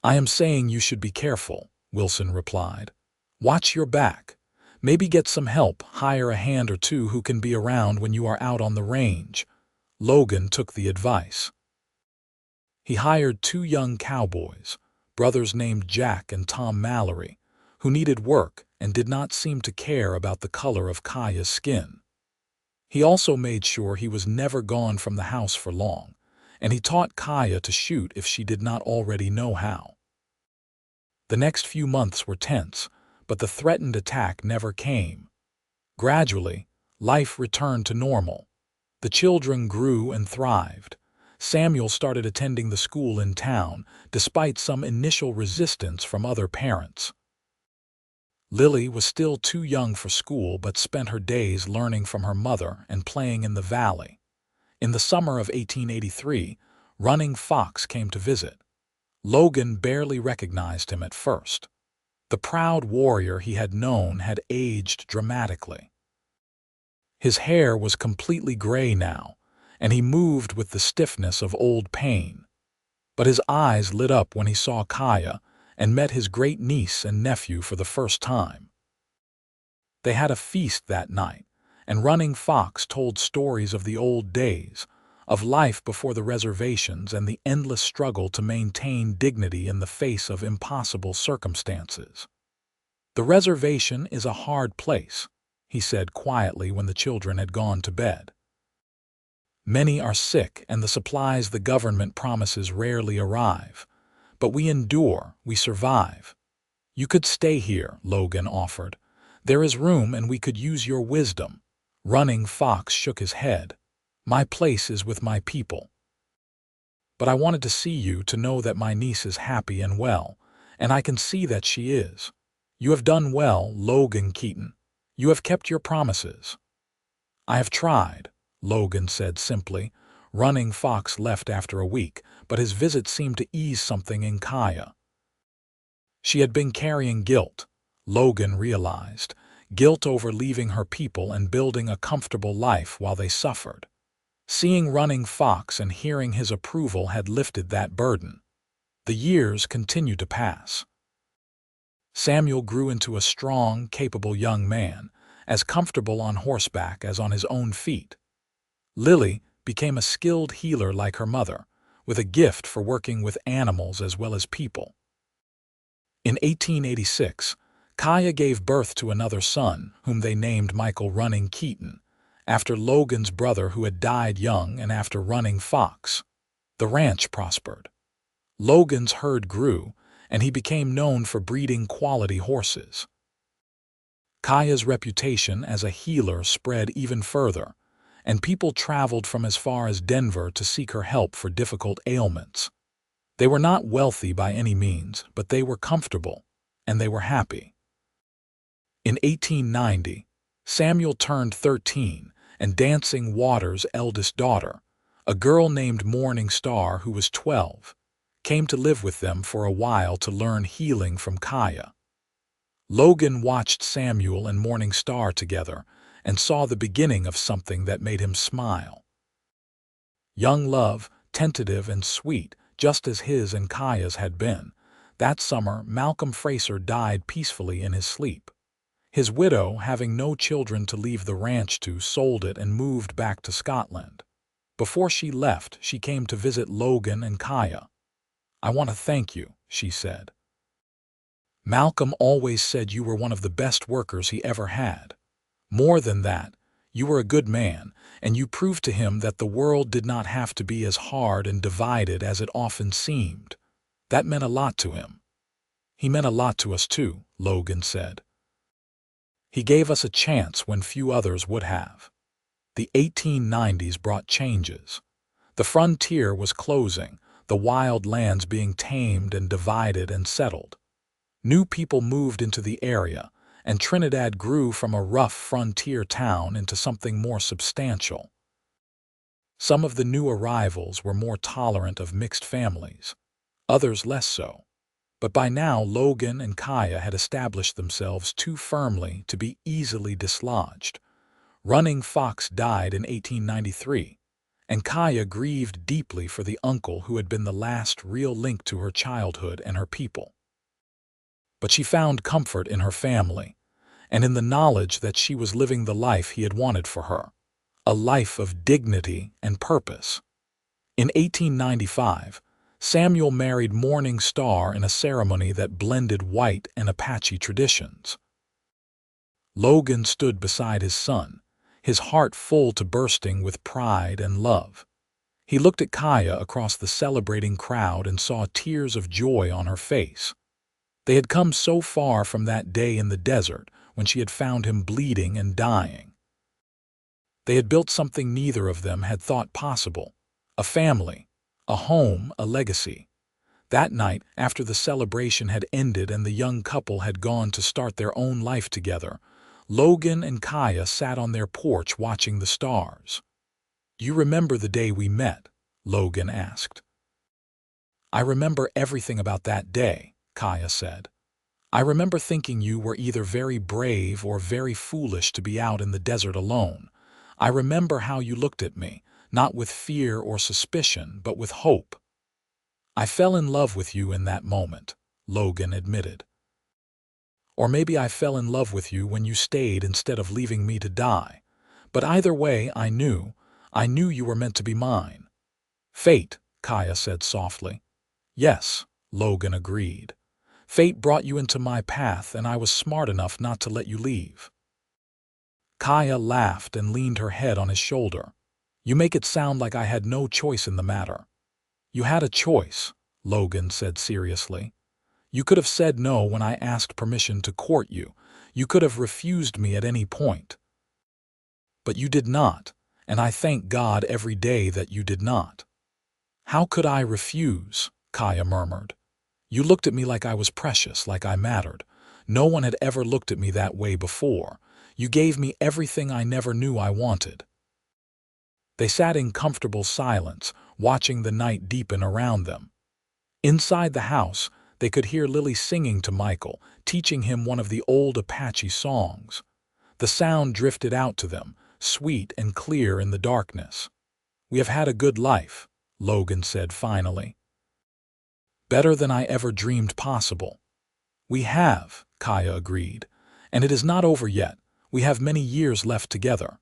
"I am saying you should be careful," Wilson replied. "Watch your back. Maybe get some help, hire a hand or two who can be around when you are out on the range." Logan took the advice. He hired 2 young cowboys, brothers named Jack and Tom Mallory, who needed work and did not seem to care about the color of Kaya's skin. He also made sure he was never gone from the house for long, and he taught Kaya to shoot if she did not already know how. The next few months were tense, but the threatened attack never came. Gradually, life returned to normal. The children grew and thrived. Samuel started attending the school in town, despite some initial resistance from other parents. Lily was still too young for school but spent her days learning from her mother and playing in the valley. In the summer of 1883, Running Fox came to visit. Logan barely recognized him at first. The proud warrior he had known had aged dramatically. His hair was completely gray now, and he moved with the stiffness of old pain. But his eyes lit up when he saw Kaya and met his great-niece and nephew for the first time. They had a feast that night, and Running Fox told stories of the old days, of life before the reservations and the endless struggle to maintain dignity in the face of impossible circumstances. "The reservation is a hard place," he said quietly when the children had gone to bed. "Many are sick and the supplies the government promises rarely arrive. But we endure, we survive. You could stay here," Logan offered. "There is room and we could use your wisdom." Running Fox shook his head. "My place is with my people. But I wanted to see you to know that my niece is happy and well, and I can see that she is. You have done well, Logan Keaton. You have kept your promises." "I have tried," Logan said simply. Running Fox left after a week, but his visit seemed to ease something in Kaya. She had been carrying guilt, Logan realized, guilt over leaving her people and building a comfortable life while they suffered. Seeing Running Fox and hearing his approval had lifted that burden. The years continued to pass. Samuel grew into a strong, capable young man, as comfortable on horseback as on his own feet. Lily became a skilled healer like her mother, with a gift for working with animals as well as people. In 1886, Kaya gave birth to another son, whom they named Michael Running Keaton, after Logan's brother who had died young and after Running Fox. The ranch prospered. Logan's herd grew, and he became known for breeding quality horses. Kaya's reputation as a healer spread even further, and people traveled from as far as Denver to seek her help for difficult ailments. They were not wealthy by any means, but they were comfortable, and they were happy. In 1890, Samuel turned 13, and Dancing Water's eldest daughter, a girl named Morning Star who was 12, came to live with them for a while to learn healing from Kaya. Logan watched Samuel and Morning Star together and saw the beginning of something that made him smile. Young love, tentative and sweet, just as his and Kaya's had been. That summer, Malcolm Fraser died peacefully in his sleep. His widow, having no children to leave the ranch to, sold it and moved back to Scotland. Before she left, she came to visit Logan and Kaya. "I want to thank you," she said. "Malcolm always said you were one of the best workers he ever had. More than that, you were a good man, and you proved to him that the world did not have to be as hard and divided as it often seemed. That meant a lot to him." "He meant a lot to us too," Logan said. "He gave us a chance when few others would have." The 1890s brought changes. The frontier was closing, the wild lands being tamed and divided and settled. New people moved into the area, and Trinidad grew from a rough frontier town into something more substantial. Some of the new arrivals were more tolerant of mixed families, others less so. But by now Logan and Kaya had established themselves too firmly to be easily dislodged. Running Fox died in 1893, and Kaya grieved deeply for the uncle who had been the last real link to her childhood and her people. But she found comfort in her family, and in the knowledge that she was living the life he had wanted for her, a life of dignity and purpose. In 1895, Samuel married Morning Star in a ceremony that blended white and Apache traditions. Logan stood beside his son, his heart full to bursting with pride and love. He looked at Kaya across the celebrating crowd and saw tears of joy on her face. They had come so far from that day in the desert when she had found him bleeding and dying. They had built something neither of them had thought possible: a family, a home, a legacy. That night, after the celebration had ended and the young couple had gone to start their own life together, Logan and Kaya sat on their porch watching the stars. "You remember the day we met?" Logan asked. "I remember everything about that day," Kaya said. "I remember thinking you were either very brave or very foolish to be out in the desert alone. I remember how you looked at me, not with fear or suspicion, but with hope." "I fell in love with you in that moment," Logan admitted. "Or maybe I fell in love with you when you stayed instead of leaving me to die. But either way, I knew you were meant to be mine." "Fate," Kaya said softly. "Yes," Logan agreed. "Fate brought you into my path, and I was smart enough not to let you leave." Kaya laughed and leaned her head on his shoulder. "You make it sound like I had no choice in the matter." "You had a choice," Logan said seriously. "You could have said no when I asked permission to court you. You could have refused me at any point. But you did not, and I thank God every day that you did not." "How could I refuse?" Kaya murmured. "You looked at me like I was precious, like I mattered. No one had ever looked at me that way before. You gave me everything I never knew I wanted." They sat in comfortable silence, watching the night deepen around them. Inside the house, they could hear Lily singing to Michael, teaching him one of the old Apache songs. The sound drifted out to them, sweet and clear in the darkness. "We have had a good life," Logan said finally. "Better than I ever dreamed possible." "We have," Kaya agreed. "And it is not over yet. We have many years left together."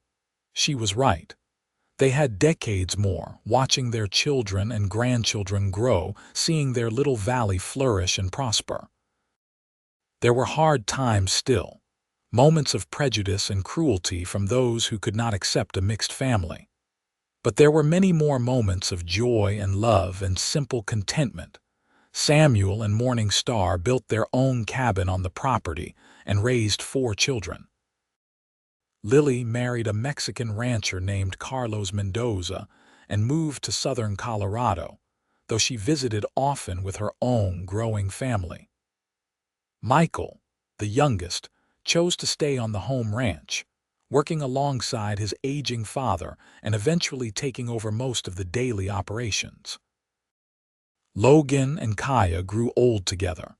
She was right. They had decades more, watching their children and grandchildren grow, seeing their little valley flourish and prosper. There were hard times still, moments of prejudice and cruelty from those who could not accept a mixed family. But there were many more moments of joy and love and simple contentment. Samuel and Morning Star built their own cabin on the property and raised 4 children. Lily married a Mexican rancher named Carlos Mendoza and moved to southern Colorado, though she visited often with her own growing family. Michael, the youngest, chose to stay on the home ranch, working alongside his aging father and eventually taking over most of the daily operations. Logan and Kaya grew old together.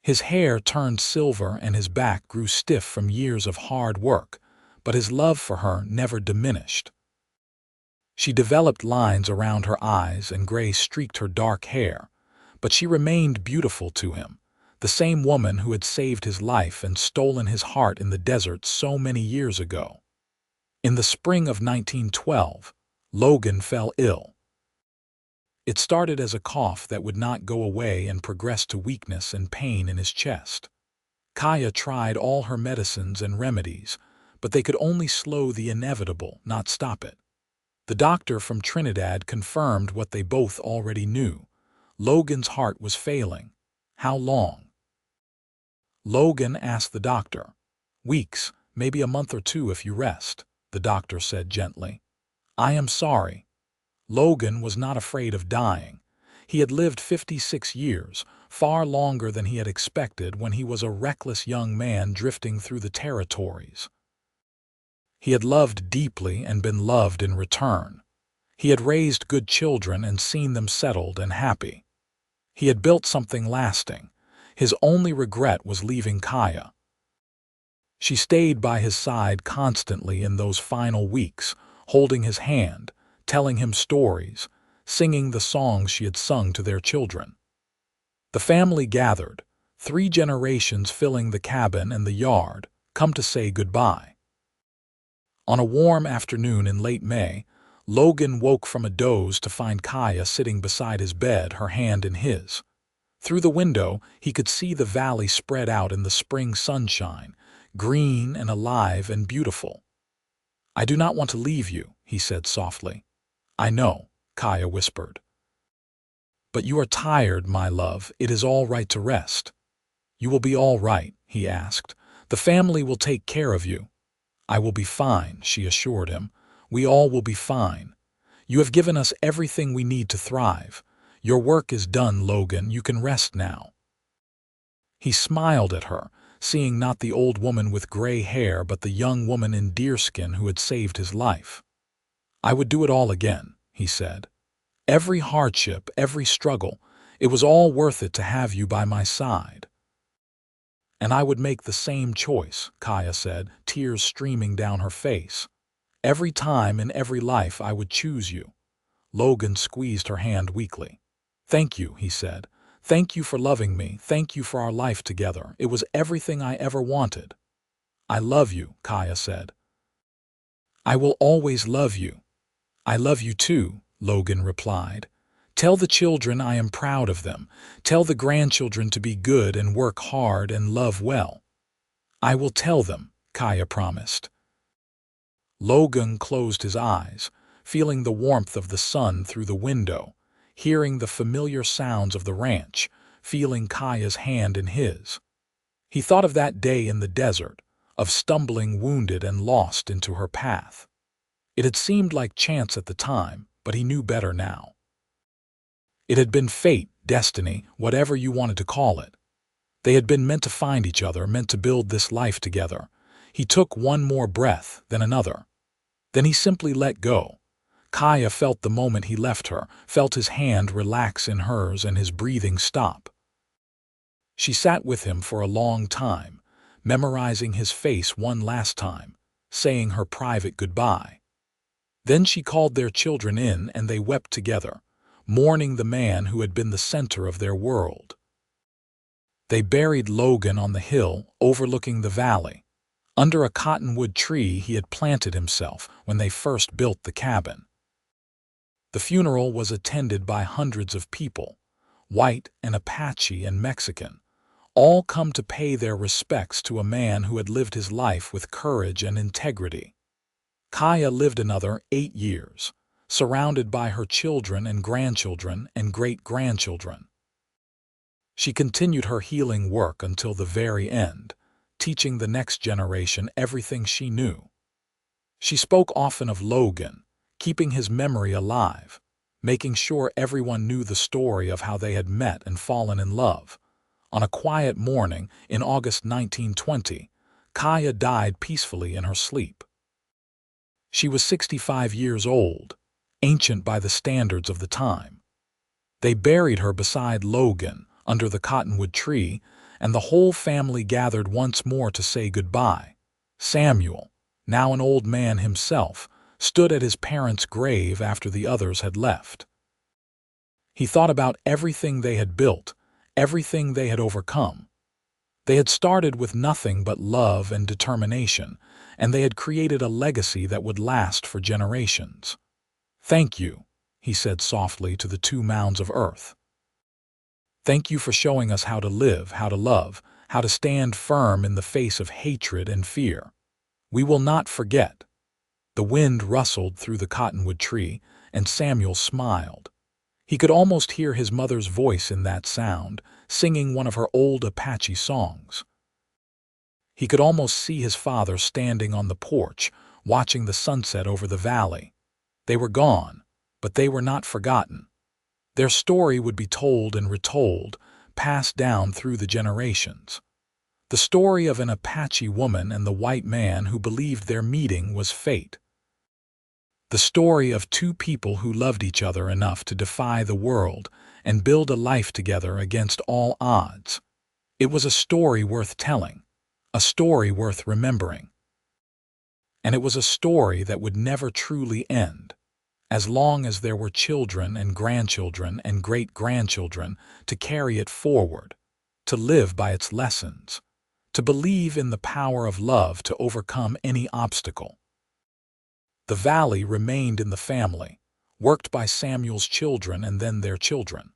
His hair turned silver and his back grew stiff from years of hard work, but his love for her never diminished. She developed lines around her eyes and gray streaked her dark hair, but she remained beautiful to him, the same woman who had saved his life and stolen his heart in the desert so many years ago. In the spring of 1912, Logan fell ill. It started as a cough that would not go away and progressed to weakness and pain in his chest. Kaya tried all her medicines and remedies, but they could only slow the inevitable, not stop it. The doctor from Trinidad confirmed what they both already knew. Logan's heart was failing. How long? Logan asked the doctor. "Weeks, maybe a month or 2 if you rest," the doctor said gently. "I am sorry." Logan was not afraid of dying. He had lived 56 years, far longer than he had expected when he was a reckless young man drifting through the territories. He had loved deeply and been loved in return. He had raised good children and seen them settled and happy. He had built something lasting. His only regret was leaving Kaya. She stayed by his side constantly in those final weeks, holding his hand, telling him stories, singing the songs she had sung to their children. The family gathered, 3 generations filling the cabin and the yard, come to say goodbye. On a warm afternoon in late May, Logan woke from a doze to find Kaya sitting beside his bed, her hand in his. Through the window, he could see the valley spread out in the spring sunshine, green and alive and beautiful. "I do not want to leave you," he said softly. "I know," Kaya whispered. "But you are tired, my love. It is all right to rest." "You will be all right," he asked. "The family will take care of you." "I will be fine," she assured him. "We all will be fine. You have given us everything we need to thrive. Your work is done, Logan. You can rest now." He smiled at her, seeing not the old woman with gray hair but the young woman in deerskin who had saved his life. "I would do it all again," he said. "Every hardship, every struggle, it was all worth it to have you by my side." "And I would make the same choice," Kaya said, tears streaming down her face. "Every time in every life I would choose you." Logan squeezed her hand weakly. "Thank you," he said. "Thank you for loving me. Thank you for our life together. It was everything I ever wanted." "I love you," Kaya said. "I will always love you." "I love you too," Logan replied. "Tell the children I am proud of them. Tell the grandchildren to be good and work hard and love well." "I will tell them," Kaya promised. Logan closed his eyes, feeling the warmth of the sun through the window, hearing the familiar sounds of the ranch, feeling Kaya's hand in his. He thought of that day in the desert, of stumbling wounded and lost into her path. It had seemed like chance at the time, but he knew better now. It had been fate, destiny, whatever you wanted to call it. They had been meant to find each other, meant to build this life together. He took one more breath, then another. Then he simply let go. Kaya felt the moment he left her, felt his hand relax in hers and his breathing stop. She sat with him for a long time, memorizing his face one last time, saying her private goodbye. Then she called their children in and they wept together, mourning the man who had been the center of their world. They buried Logan on the hill overlooking the valley, under a cottonwood tree he had planted himself when they first built the cabin. The funeral was attended by hundreds of people, white and Apache and Mexican, all come to pay their respects to a man who had lived his life with courage and integrity. Kaya lived another 8 years, surrounded by her children and grandchildren and great-grandchildren. She continued her healing work until the very end, teaching the next generation everything she knew. She spoke often of Logan, keeping his memory alive, making sure everyone knew the story of how they had met and fallen in love. On a quiet morning in August 1920, Kaya died peacefully in her sleep. She was 65 years old, ancient by the standards of the time. They buried her beside Logan under the cottonwood tree, and the whole family gathered once more to say goodbye. Samuel, now an old man himself, stood at his parents' grave after the others had left. He thought about everything they had built, everything they had overcome. They had started with nothing but love and determination, and they had created a legacy that would last for generations. "Thank you," he said softly to the 2 mounds of earth. "Thank you for showing us how to live, how to love, how to stand firm in the face of hatred and fear. We will not forget." The wind rustled through the cottonwood tree, and Samuel smiled. He could almost hear his mother's voice in that sound, singing one of her old Apache songs. He could almost see his father standing on the porch, watching the sunset over the valley. They were gone, but they were not forgotten. Their story would be told and retold, passed down through the generations. The story of an Apache woman and the white man who believed their meeting was fate. The story of 2 people who loved each other enough to defy the world and build a life together against all odds. It was a story worth telling, a story worth remembering. And it was a story that would never truly end, as long as there were children and grandchildren and great-grandchildren to carry it forward, to live by its lessons, to believe in the power of love to overcome any obstacle. The valley remained in the family, worked by Samuel's children and then their children.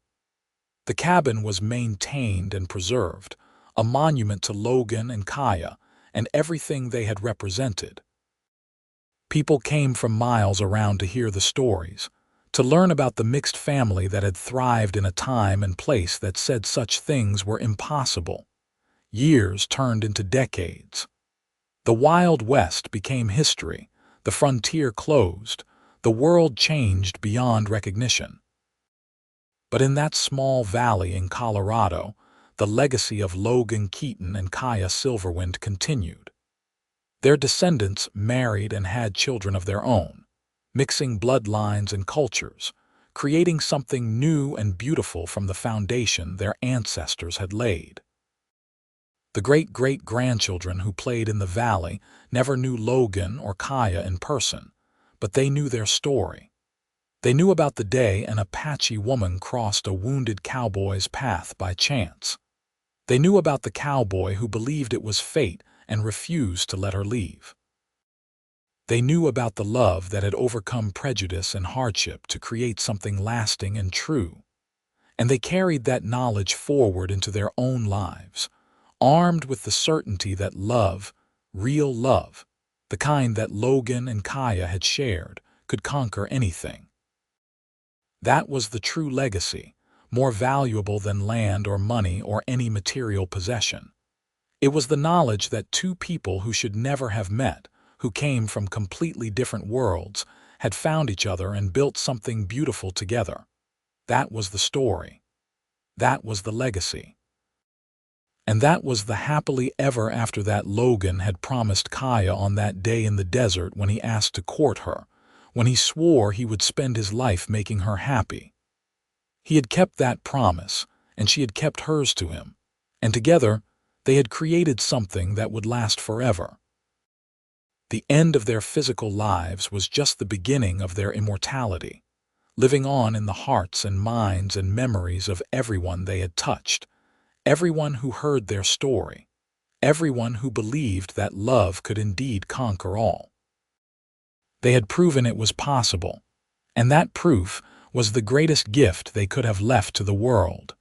The cabin was maintained and preserved, a monument to Logan and Kaya and everything they had represented. People came from miles around to hear the stories, to learn about the mixed family that had thrived in a time and place that said such things were impossible. Years turned into decades. The Wild West became history, the frontier closed, the world changed beyond recognition. But in that small valley in Colorado, the legacy of Logan Keaton and Kaya Silverwind continued. Their descendants married and had children of their own, mixing bloodlines and cultures, creating something new and beautiful from the foundation their ancestors had laid. The great-great-grandchildren who played in the valley never knew Logan or Kaya in person, but they knew their story. They knew about the day an Apache woman crossed a wounded cowboy's path by chance. They knew about the cowboy who believed it was fate and refused to let her leave. They knew about the love that had overcome prejudice and hardship to create something lasting and true. And they carried that knowledge forward into their own lives, armed with the certainty that love, real love, the kind that Logan and Kaya had shared, could conquer anything. That was the true legacy, more valuable than land or money or any material possession. It was the knowledge that two people who should never have met, who came from completely different worlds, had found each other and built something beautiful together. That was the story. That was the legacy. And that was the happily ever after that Logan had promised Kaya on that day in the desert when he asked to court her, when he swore he would spend his life making her happy. He had kept that promise, and she had kept hers to him, and together they had created something that would last forever. The end of their physical lives was just the beginning of their immortality, living on in the hearts and minds and memories of everyone they had touched, everyone who heard their story, everyone who believed that love could indeed conquer all. They had proven it was possible, and that proof was the greatest gift they could have left to the world.